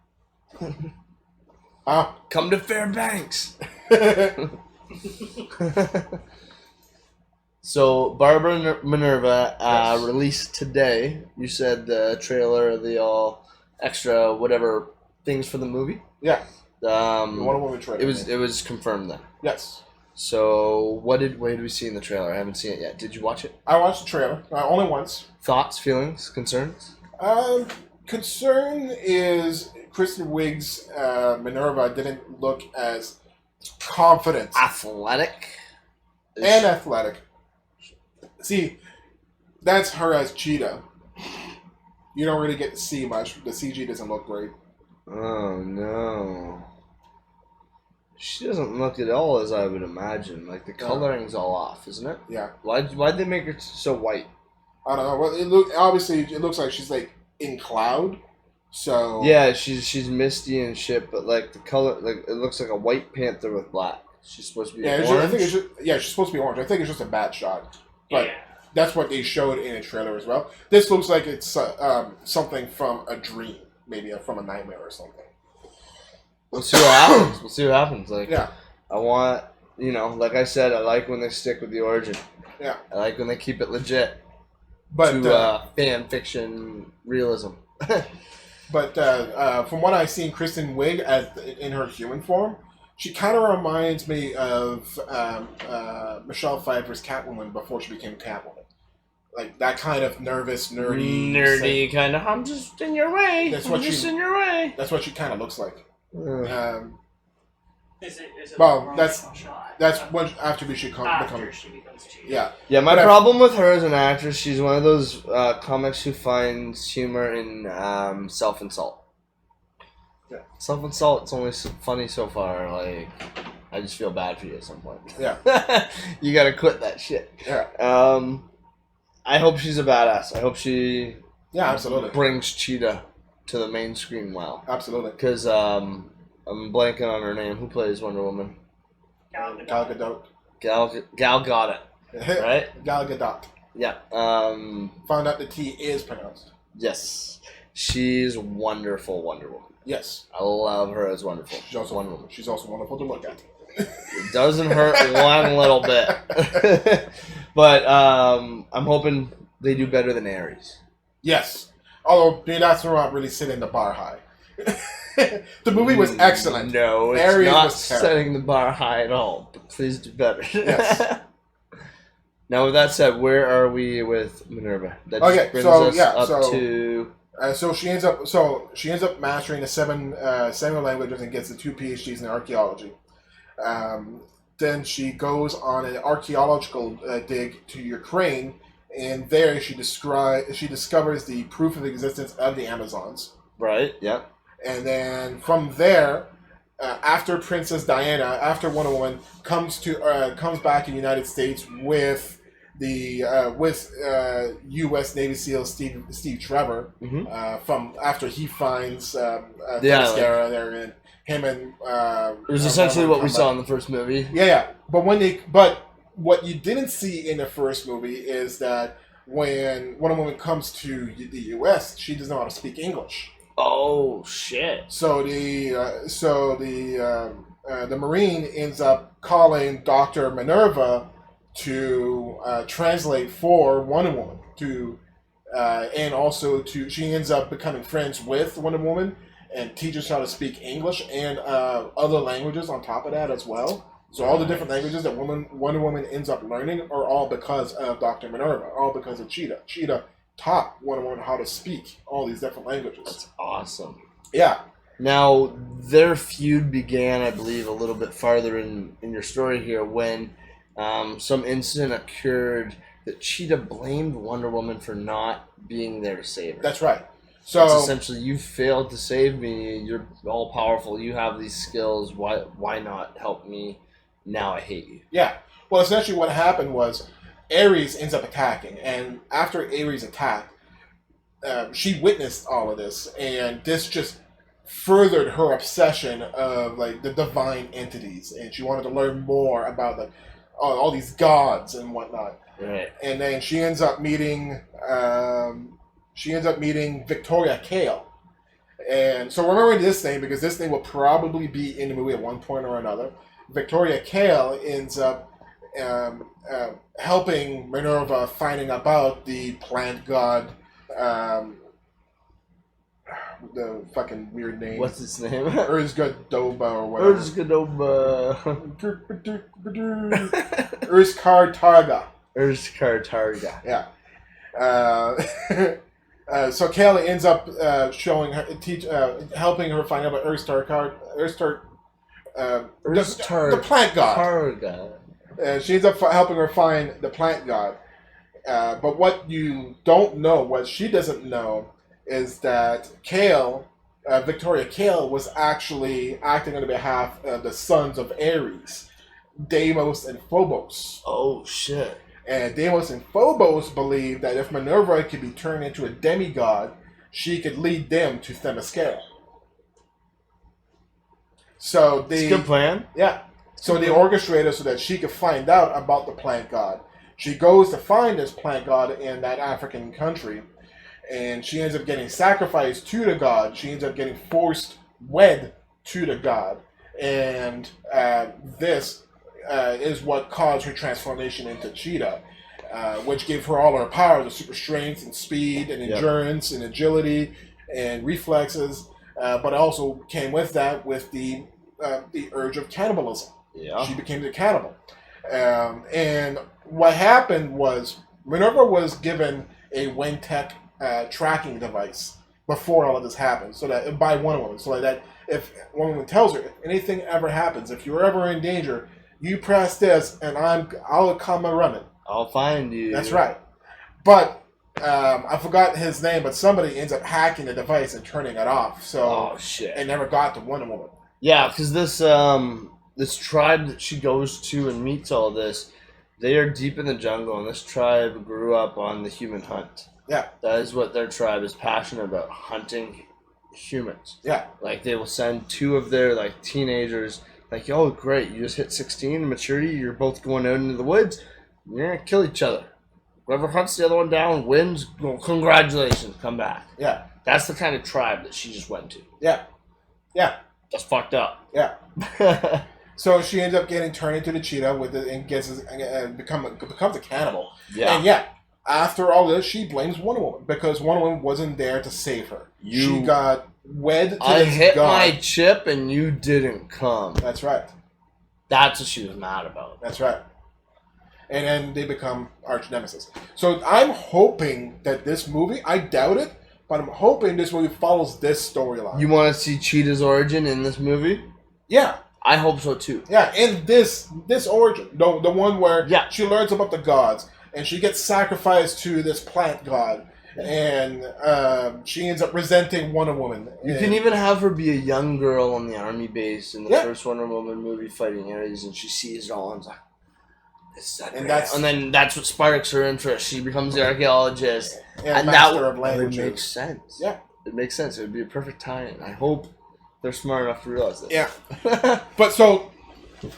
Speaker 1: Come to Fairbanks. So, Barbara Minerva
Speaker 2: Yes.
Speaker 1: released today. You said the trailer, the all extra whatever things for the movie.
Speaker 2: Yeah. The
Speaker 1: Wonder
Speaker 2: Woman trailer.
Speaker 1: It was confirmed then.
Speaker 2: Yes.
Speaker 1: So, what did we see in the trailer? I haven't seen it yet. Did you watch it?
Speaker 2: I watched the trailer only once.
Speaker 1: Thoughts, feelings, concerns?
Speaker 2: Concern is Kristen Wiig's Minerva didn't look as confident
Speaker 1: Athletic.
Speaker 2: and athletic. See, that's her as Cheetah. You don't really get to see much. The CG doesn't look great.
Speaker 1: Oh no. She doesn't look at all as I would imagine. Like the coloring's all off, isn't it?
Speaker 2: Yeah.
Speaker 1: Why'd they make her so white?
Speaker 2: I don't know. Well, it looks like she's like in cloud. So
Speaker 1: yeah, she's misty and shit, but like the color, like it looks like a white panther with black. She's supposed to be orange.
Speaker 2: I think she's supposed to be orange. I think it's just a bad shot, but that's what they showed in a trailer as well. This looks like it's something from a dream, maybe from a nightmare or something.
Speaker 1: We'll see what happens. Like,
Speaker 2: yeah.
Speaker 1: I want, like I said, I like when they stick with the origin.
Speaker 2: Yeah.
Speaker 1: I like when they keep it legit.
Speaker 2: But
Speaker 1: to fan fiction realism.
Speaker 2: But from what I've seen, Kristen Wiig in her human form, she kind of reminds me of Michelle Pfeiffer's Catwoman before she became Catwoman. Like that kind of nervous, nerdy
Speaker 1: kind of. I'm just in your way. In your way.
Speaker 2: That's what she kind of looks like.
Speaker 3: Is it
Speaker 2: well, that's what after she becomes Cheetah. Yeah.
Speaker 1: Yeah, my problem with her as an actress, she's one of those comics who finds humor in self-insult.
Speaker 2: Yeah.
Speaker 1: Self-insult, it's only funny so far. Like, I just feel bad for you at some point.
Speaker 2: Yeah.
Speaker 1: You gotta quit that shit.
Speaker 2: Yeah.
Speaker 1: I hope she's a badass. I hope she
Speaker 2: absolutely
Speaker 1: brings Cheetah to the main screen well.
Speaker 2: Absolutely.
Speaker 1: Because I'm blanking on her name. Who plays Wonder Woman?
Speaker 3: Gal
Speaker 2: Gadot.
Speaker 1: Gal got it. Right?
Speaker 2: Gal Gadot.
Speaker 1: Yeah.
Speaker 2: Found out the T is pronounced.
Speaker 1: Yes. She's wonderful Wonder Woman.
Speaker 2: Yes.
Speaker 1: I love her as wonderful.
Speaker 2: She's also
Speaker 1: Wonder Woman.
Speaker 2: She's also wonderful to look at.
Speaker 1: It doesn't hurt one little bit. But I'm hoping they do better than Ares.
Speaker 2: Yes. Although that's not really setting the bar high. The movie was excellent.
Speaker 1: No, it's
Speaker 2: Ares
Speaker 1: not
Speaker 2: was
Speaker 1: setting the bar high at all. But please do better.
Speaker 2: Yes.
Speaker 1: Now, with that said, where are we with Minerva? That
Speaker 2: Okay,
Speaker 1: brings
Speaker 2: so
Speaker 1: us
Speaker 2: yeah,
Speaker 1: up
Speaker 2: so
Speaker 1: to
Speaker 2: so she ends up mastering the seven languages and gets the 2 PhDs in archaeology. Then she goes on an archaeological dig to Ukraine, and there she discovers the proof of the existence of the Amazons.
Speaker 1: right. Yeah.
Speaker 2: And then from there, after Princess Diana, after Wonder Woman comes back in the United States with the U.S. Navy SEAL Steve Trevor, from after he finds Themyscira there, and him and
Speaker 1: it was essentially what we saw in the first movie.
Speaker 2: Yeah. But what you didn't see in the first movie is that when Wonder Woman comes to the U.S., she doesn't know how to speak English.
Speaker 1: Oh shit!
Speaker 2: So the Marine ends up calling Dr. Minerva to translate for Wonder Woman and also she ends up becoming friends with Wonder Woman and teaches her how to speak English and other languages on top of that as well. So all the different languages that Wonder Woman ends up learning are all because of Dr. Minerva, all because of Cheetah. Cheetah taught Wonder Woman how to speak all these different languages.
Speaker 1: That's awesome.
Speaker 2: Yeah.
Speaker 1: Now, their feud began, I believe, a little bit farther in your story here when some incident occurred that Cheetah blamed Wonder Woman for not being there to save her.
Speaker 2: That's right. So
Speaker 1: it's essentially, you failed to save me. You're all powerful. You have these skills. Why not help me? Now I hate you.
Speaker 2: Yeah. Well, essentially what happened was Ares ends up attacking. And after Ares attacked, she witnessed all of this. And this just furthered her obsession of like the divine entities. And she wanted to learn more about like all these gods and whatnot.
Speaker 1: Right.
Speaker 2: And then she ends up meeting Victoria Kale. And so remember this name because this name will probably be in the movie at one point or another. Victoria Kale ends up helping Minerva finding about the plant god, the fucking weird name.
Speaker 1: What's its name?
Speaker 2: Urzgadoba or whatever.
Speaker 1: Urzgadoba.
Speaker 2: Urzkartarga.
Speaker 1: Urzkartarga.
Speaker 2: Yeah. So Kale ends up showing her, helping her find out about the plant god. She ends up helping her find the plant god. But what you don't know, what she doesn't know, is that Victoria Kale was actually acting on behalf of the sons of Ares, Deimos and Phobos.
Speaker 1: Oh, shit.
Speaker 2: And Deimos and Phobos believed that if Minerva could be turned into a demigod, she could lead them to Themyscira. So
Speaker 1: it's a good plan.
Speaker 2: Yeah. So they orchestrated so that she could find out about the plant god. She goes to find this plant god in that African country, and she ends up getting sacrificed to the god. She ends up getting forced wed to the god. And this is what caused her transformation into Cheetah, which gave her all her power, the super strength and speed and endurance and agility and reflexes, but also came with that with the urge of cannibalism.
Speaker 1: Yeah.
Speaker 2: She became the cannibal. And what happened was Minerva was given a Wentech tracking device before all of this happened, so that by Wonder Woman, so that if Wonder Woman tells her if anything ever happens, if you're ever in danger, you press this, and I'll come and run it.
Speaker 1: I'll find you.
Speaker 2: That's right. But I forgot his name, but somebody ends up hacking the device and turning it off. So it never got to Wonder Woman.
Speaker 1: Yeah, because this tribe that she goes to and meets all this, they are deep in the jungle, and this tribe grew up on the human hunt.
Speaker 2: Yeah.
Speaker 1: That is what their tribe is passionate about, hunting humans.
Speaker 2: Yeah.
Speaker 1: Like, they will send two of their, like, teenagers, like, oh, great, you just hit 16, maturity, you're both going out into the woods, you're going to kill each other. Whoever hunts the other one down wins, well, congratulations, come back.
Speaker 2: Yeah.
Speaker 1: That's the kind of tribe that she just went to.
Speaker 2: Yeah. Yeah.
Speaker 1: That's fucked up.
Speaker 2: Yeah. So she ends up getting turned into the cheetah with it and becomes a cannibal. Yeah. And after all this, she blames Wonder Woman because Wonder Woman wasn't there to save her. She got wed to
Speaker 1: I
Speaker 2: this
Speaker 1: hit
Speaker 2: god.
Speaker 1: my chip and you didn't come.
Speaker 2: That's right.
Speaker 1: That's what she was mad about.
Speaker 2: That's right. And then they become arch nemesis. So I'm hoping that this movie, I doubt it, but I'm hoping this movie follows this storyline.
Speaker 1: You want to see Cheetah's origin in this movie?
Speaker 2: Yeah.
Speaker 1: I hope so too.
Speaker 2: Yeah, in this origin. The one where she learns about the gods and she gets sacrificed to this plant god and she ends up resenting Wonder Woman.
Speaker 1: You can even have her be a young girl on the army base in the first Wonder Woman movie fighting Ares, and she sees it all and is like, and then that's what sparks her interest. She becomes the archaeologist.
Speaker 2: And master of languages.
Speaker 1: It makes sense.
Speaker 2: Yeah.
Speaker 1: It makes sense. It would be a perfect tie-in. I hope they're smart enough to realize this.
Speaker 2: Yeah. But so,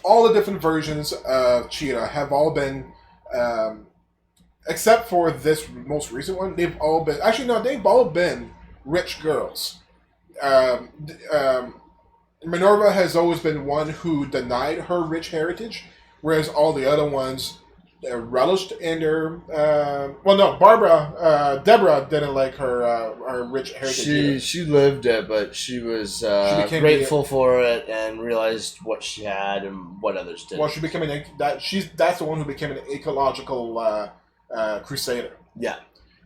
Speaker 2: all the different versions of Cheetah have all been, except for this most recent one, they've all been rich girls. Minerva has always been one who denied her rich heritage, whereas all the other ones relished in their. Deborah didn't like her rich heritage.
Speaker 1: She lived it, but she was grateful for it and realized what she had and what others did.
Speaker 2: Well, she became that's the one who became an ecological crusader.
Speaker 1: Yeah.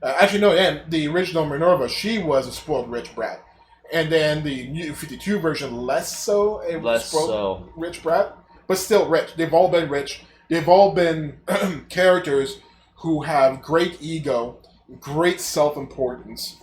Speaker 2: Actually, no. And the original Minerva, she was a spoiled rich brat, and then the New 52 version, less so rich brat, but still rich. They've all been rich. They've all been characters who have great ego, great self-importance.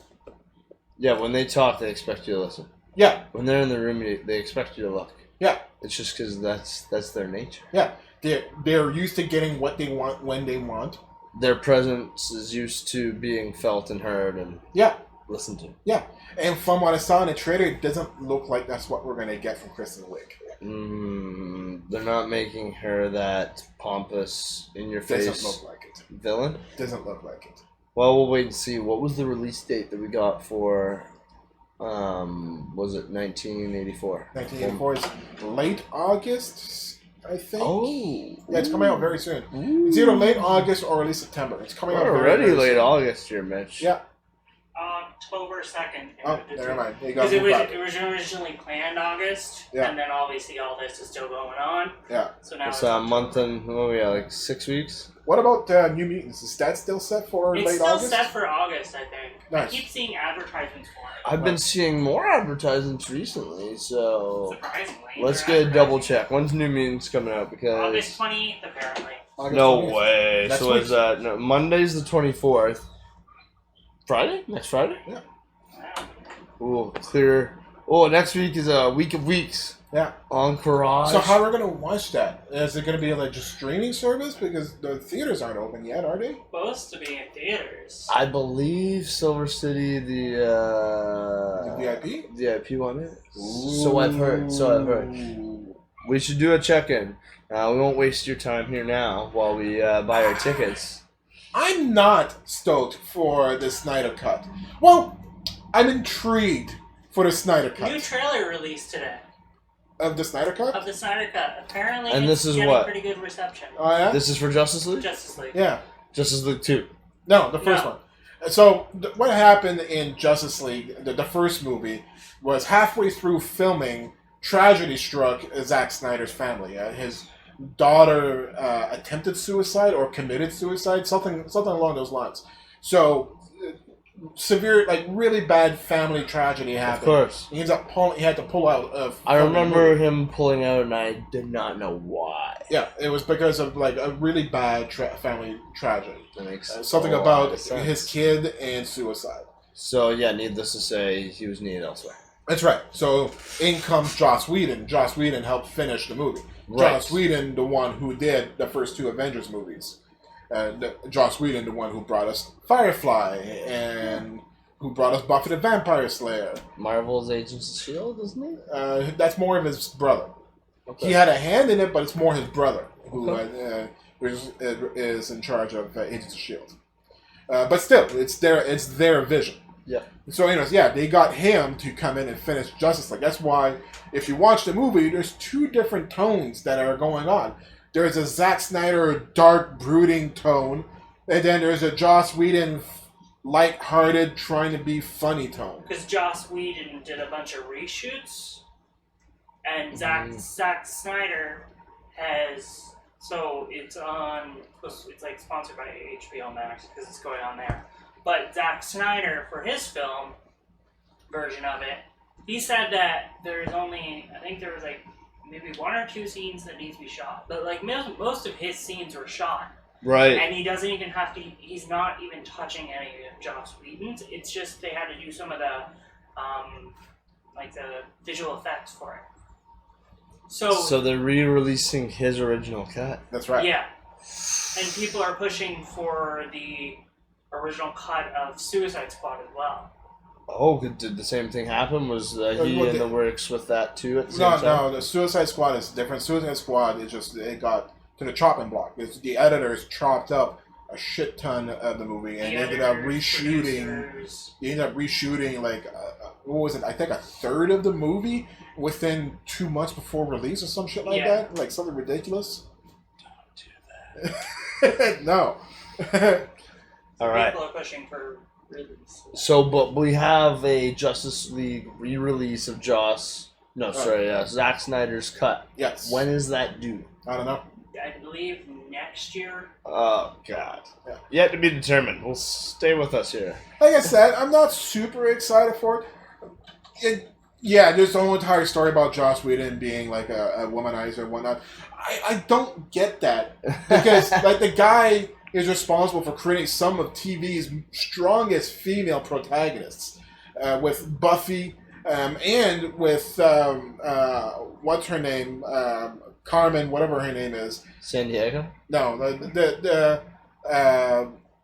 Speaker 1: Yeah, when they talk, they expect you to listen.
Speaker 2: Yeah.
Speaker 1: When they're in the room, they expect you to look.
Speaker 2: Yeah.
Speaker 1: It's just because that's their nature.
Speaker 2: Yeah. They're used to getting what they want when they want.
Speaker 1: Their presence is used to being felt and heard and listened to.
Speaker 2: Yeah. And from what I saw in the trailer, it doesn't look like that's what we're going to get from Kristen Wiig.
Speaker 1: They're not making her that pompous, in-your-face
Speaker 2: Doesn't look like it.
Speaker 1: Villain?
Speaker 2: Doesn't look like it.
Speaker 1: Well, we'll wait and see. What was the release date that we got for, was it 1984?
Speaker 2: 1984 is late August, I think.
Speaker 1: Oh.
Speaker 2: Yeah, it's coming out very soon. Ooh. It's either late August or early September. It's coming out
Speaker 1: already
Speaker 2: very
Speaker 1: late
Speaker 2: soon.
Speaker 1: August here, Mitch.
Speaker 2: Yeah.
Speaker 3: October 2nd.
Speaker 2: Oh, never mind.
Speaker 3: Because it was originally planned August, and then obviously all this is still going on.
Speaker 2: Yeah.
Speaker 3: So now
Speaker 1: it's a month and, like 6 weeks?
Speaker 2: What about New Mutants? Is that still set for late August?
Speaker 3: It's still set for August, I think.
Speaker 2: Nice.
Speaker 3: I keep seeing advertisements for it.
Speaker 1: I've been seeing more advertisements recently, so...
Speaker 3: Surprisingly.
Speaker 1: Let's get a double check. When's New Mutants coming out? Because
Speaker 3: August 20th, apparently.
Speaker 2: August
Speaker 1: no
Speaker 2: 20th.
Speaker 1: way.
Speaker 2: That's
Speaker 1: so is that... No, Monday's the 24th. Friday? Next Friday?
Speaker 2: Yeah.
Speaker 1: Ooh, clear. Oh, next week is a week of weeks.
Speaker 2: Yeah.
Speaker 1: On Courage.
Speaker 2: So how are we going to watch that? Is it going to be like just streaming service? Because the theaters aren't open yet, are they?
Speaker 3: Supposed to be in theaters.
Speaker 1: I believe Silver City,
Speaker 2: the VIP?
Speaker 1: VIP one is. So I've heard. We should do a check-in. We won't waste your time here now while we buy our tickets.
Speaker 2: I'm not stoked for the Snyder Cut. Well, I'm intrigued for the Snyder Cut.
Speaker 3: New trailer released today.
Speaker 2: Of the Snyder Cut?
Speaker 3: Of the Snyder Cut. Apparently,
Speaker 1: and
Speaker 3: it's
Speaker 1: this is
Speaker 3: getting
Speaker 1: what?
Speaker 3: pretty good reception.
Speaker 2: Oh, yeah?
Speaker 1: This is for Justice League?
Speaker 3: Justice League.
Speaker 2: Yeah.
Speaker 1: Justice League 2.
Speaker 2: No, the first one. So, what happened in Justice League, the first movie, was halfway through filming, tragedy struck Zack Snyder's family. His daughter attempted suicide or committed suicide, something along those lines. So, severe, like really bad family tragedy happened.
Speaker 1: Of course.
Speaker 2: He had to pull out of.
Speaker 1: I remember him pulling out, and I did not know why.
Speaker 2: Yeah, it was because of like a really bad family tragedy.
Speaker 1: That makes
Speaker 2: something about his kid and suicide.
Speaker 1: So yeah, needless to say, he was needed elsewhere.
Speaker 2: That's right. So in comes Joss Whedon. Joss Whedon helped finish the movie.
Speaker 1: Right.
Speaker 2: Joss Whedon, the one who did the first two Avengers movies. Joss Whedon, the one who brought us Firefly and who brought us Buffy the Vampire Slayer.
Speaker 1: Marvel's Agents of S.H.I.E.L.D., isn't he?
Speaker 2: That's more of his brother. Okay. He had a hand in it, but it's more his brother who is in charge of Agents of S.H.I.E.L.D. But still, it's their vision.
Speaker 1: Yeah.
Speaker 2: So, anyways, they got him to come in and finish Justice League. That's why, if you watch the movie, there's two different tones that are going on. There's a Zack Snyder dark, brooding tone, and then there's a Joss Whedon light-hearted, trying to be funny tone.
Speaker 3: Because Joss Whedon did a bunch of reshoots, and Zack Snyder has... So it's like sponsored by HBO Max because it's going on there. But Zack Snyder, for his film version of it, he said that there's only, I think there was like maybe one or two scenes that need to be shot. But like most of his scenes were shot.
Speaker 1: Right.
Speaker 3: And he doesn't even have to, he's not even touching any of Joss Whedon's. It's just they had to do some of the, like the visual effects for it. So
Speaker 1: they're re-releasing his original cut.
Speaker 2: That's right.
Speaker 3: Yeah. And people are pushing for the original cut of Suicide Squad as well.
Speaker 1: Oh, did the same thing happen? Was he in the works with that too at the same time?
Speaker 2: No, the Suicide Squad is different. Suicide Squad is just, it got to the chopping block. The editors chopped up a shit ton of the movie and ended up reshooting like, what was it? I think a third of the movie within 2 months before release or some shit like that. Like something ridiculous.
Speaker 1: Don't do that.
Speaker 2: No.
Speaker 1: All right.
Speaker 3: People are pushing for release.
Speaker 1: So, but we have a Justice League re-release of Zack Snyder's cut.
Speaker 2: Yes.
Speaker 1: When is that due?
Speaker 2: I don't know.
Speaker 3: I believe next year.
Speaker 1: Oh, God.
Speaker 2: Yeah.
Speaker 1: Yet to be determined. We'll stay with us here.
Speaker 2: Like I said, I'm not super excited for it. There's the whole entire story about Joss Whedon being like a womanizer and whatnot. I don't get that. Because like the guy is responsible for creating some of TV's strongest female protagonists. With Buffy and with what's her name? Carmen, whatever her name is.
Speaker 1: San Diego?
Speaker 2: No,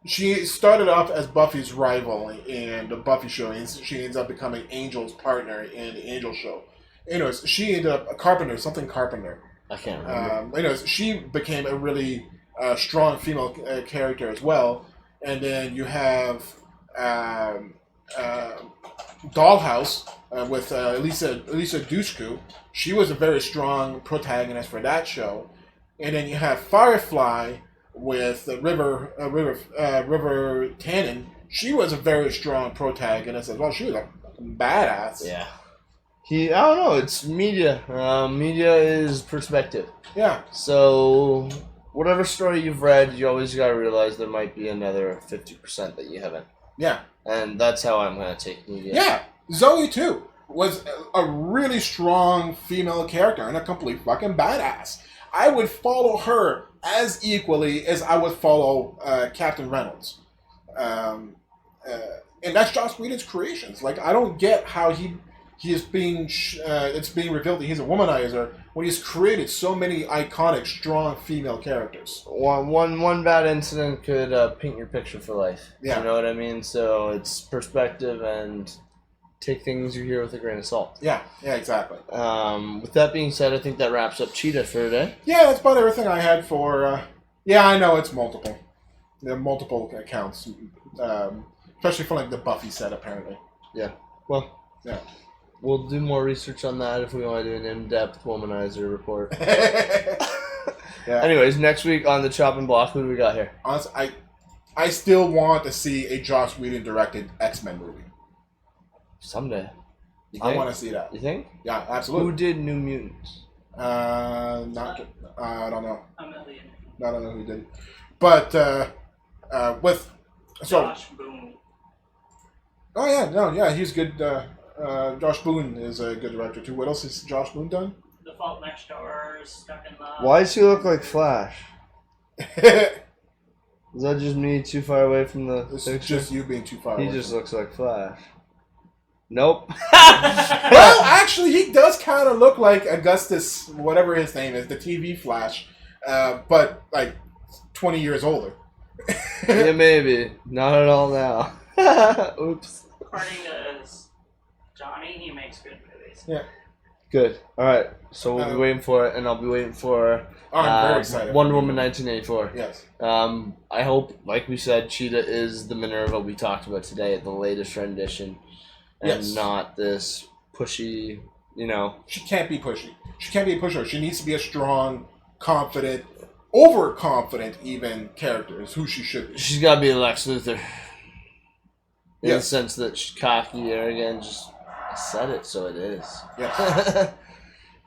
Speaker 2: she started off as Buffy's rival in the Buffy show, and she ends up becoming Angel's partner in the Angel show. Anyways, she ended up a Carpenter.
Speaker 1: I can't remember.
Speaker 2: She became a really strong female character as well. And then you have Dollhouse with Lisa Dushku. She was a very strong protagonist for that show. And then you have Firefly with River Tannen. She was a very strong protagonist as well. She was a badass.
Speaker 1: Yeah. I don't know. It's media. Media is perspective.
Speaker 2: Yeah.
Speaker 1: So, whatever story you've read, you always got to realize there might be another 50% that you haven't.
Speaker 2: Yeah.
Speaker 1: And that's how I'm going to take media.
Speaker 2: Yeah. Zoe, too, was a really strong female character and a complete fucking badass. I would follow her as equally as I would follow Captain Reynolds. And that's Joss Whedon's creations. Like, I don't get how he is being it's being revealed that he's a womanizer when he's created so many iconic, strong female characters.
Speaker 1: One bad incident could paint your picture for life.
Speaker 2: Yeah.
Speaker 1: You know what I mean? So it's perspective and take things you hear with a grain of salt.
Speaker 2: Yeah, exactly.
Speaker 1: With that being said, I think that wraps up Cheetah for today.
Speaker 2: Yeah, that's about everything I had for... I know it's multiple. There are multiple accounts. Especially for like the Buffy set, apparently.
Speaker 1: Yeah. Well,
Speaker 2: yeah.
Speaker 1: We'll do more research on that if we want to do an in-depth womanizer report.
Speaker 2: Yeah.
Speaker 1: Anyways, next week on the Chopping Block, who do we got here?
Speaker 2: Honestly, I still want to see a Joss Whedon directed X-Men movie.
Speaker 1: Someday.
Speaker 2: I want to see that.
Speaker 1: You think?
Speaker 2: Yeah, absolutely.
Speaker 1: Who did New Mutants?
Speaker 2: I don't know.
Speaker 3: A million.
Speaker 2: I don't know who did it. But with
Speaker 3: Josh Boone.
Speaker 2: Oh yeah, he's good. Josh Boone is a good director too. What else has Josh Boone done?
Speaker 3: The Fault Next Door, Stuck in Love.
Speaker 1: Why does he look like Flash? Is that just me too far away from the picture?
Speaker 2: It's just you being too far away.
Speaker 1: He just looks like Flash. Nope.
Speaker 2: Well, actually, he does kind of look like Augustus, whatever his name is, the TV Flash, but like 20 years older.
Speaker 1: Yeah, maybe. Not at all now. Oops.
Speaker 3: According to Johnny, he makes good movies.
Speaker 2: Yeah.
Speaker 1: Good. All right. So we'll be waiting for it, and I'll be waiting for
Speaker 2: I'm very excited.
Speaker 1: Wonder Woman 1984.
Speaker 2: Yes.
Speaker 1: I hope, like we said, Cheetah is the Minerva we talked about today, the latest rendition, and not this pushy,
Speaker 2: She can't be pushy. She can't be a pusher. She needs to be a strong, confident, overconfident even character is who she should be.
Speaker 1: She's got to be Lex Luthor. In the sense that she's cocky, arrogant, just I said it, so it is.
Speaker 2: Yes.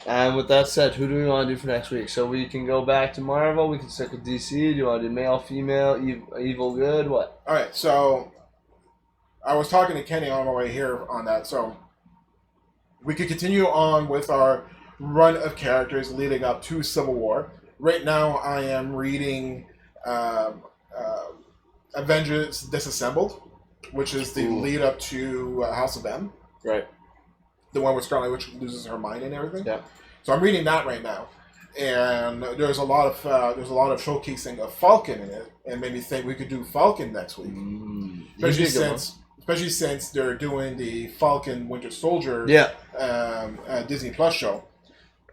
Speaker 1: And with that said, who do we want to do for next week? So we can go back to Marvel, we can stick with DC, do you want to do male, female, evil, good, what?
Speaker 2: Alright, so I was talking to Kenny on my way here on that, so we could continue on with our run of characters leading up to Civil War. Right now I am reading Avengers Disassembled, which is the lead up to House of M.
Speaker 1: Right.
Speaker 2: The one where Scarlet Witch loses her mind and everything.
Speaker 1: Yeah. So
Speaker 2: I'm reading that right now, and there's a lot of showcasing of Falcon in it, and made me think we could do Falcon next week. Especially since they're doing the Falcon Winter Soldier Disney Plus show.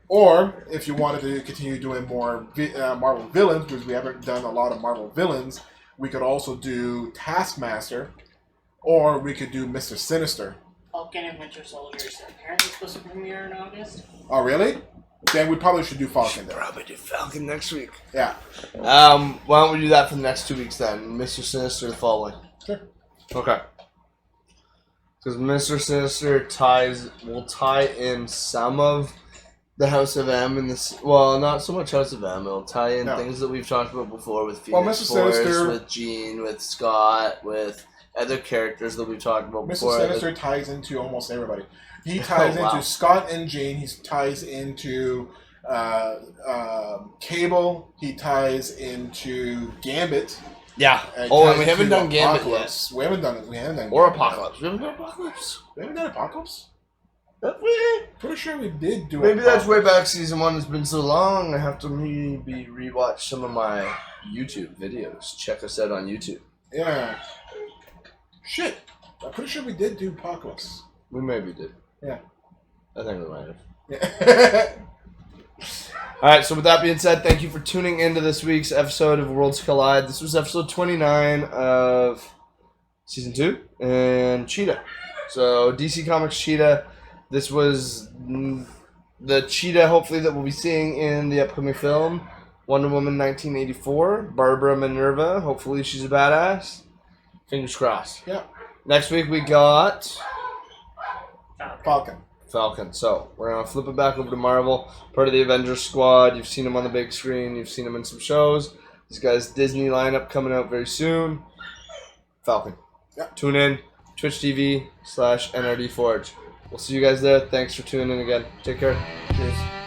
Speaker 2: Or if you wanted to continue doing more Marvel villains, because we haven't done a lot of Marvel villains, we could also do Taskmaster, or we could do Mr. Sinister.
Speaker 3: Falcon and Winter Soldier is apparently supposed to premiere in August.
Speaker 2: Oh, really? then we probably should do Falcon. Then.
Speaker 1: Probably do Falcon next week.
Speaker 2: Yeah.
Speaker 1: Why don't we do that for the next 2 weeks then? Mr. Sinister the following.
Speaker 2: Sure.
Speaker 1: Okay. Because Mr. Sinister will tie in some of the House of M in this. Well, not so much House of M. It'll tie in things that we've talked about before with Phoenix Force, with Jean, with Scott, with other characters that we've talked about before.
Speaker 2: Mr. Sinister ties into almost everybody. He ties into Scott and Jean. He ties into Cable. He ties into Gambit.
Speaker 1: Yeah. And we haven't done Gambit yet.
Speaker 2: We haven't done it.
Speaker 1: Or Apocalypse. We haven't done Apocalypse.
Speaker 2: We haven't done Apocalypse?
Speaker 1: We?
Speaker 2: Pretty sure we did do
Speaker 1: Maybe that's way back season 1. It's been so long. I have to maybe rewatch some of my YouTube videos. Check us out on YouTube.
Speaker 2: Yeah. Shit. I'm pretty sure we did do Apocalypse.
Speaker 1: We maybe did.
Speaker 2: Yeah.
Speaker 1: I think we might have.
Speaker 2: Yeah.
Speaker 1: Alright, so with that being said, thank you for tuning into this week's episode of Worlds Collide. This was episode 29 of season 2 and Cheetah. So DC Comics Cheetah. This was the Cheetah, hopefully, that we'll be seeing in the upcoming film, Wonder Woman 1984. Barbara Minerva, hopefully she's a badass. Fingers crossed.
Speaker 2: Yeah.
Speaker 1: Next week we got
Speaker 2: Falcon.
Speaker 1: So we're going to flip it back over to Marvel, part of the Avengers squad. You've seen him on the big screen. You've seen him in some shows. He's got his Disney lineup coming out very soon. Falcon.
Speaker 2: Yeah.
Speaker 1: Tune in, Twitch TV /NRD Forge. We'll see you guys there. Thanks for tuning in again. Take care.
Speaker 2: Cheers.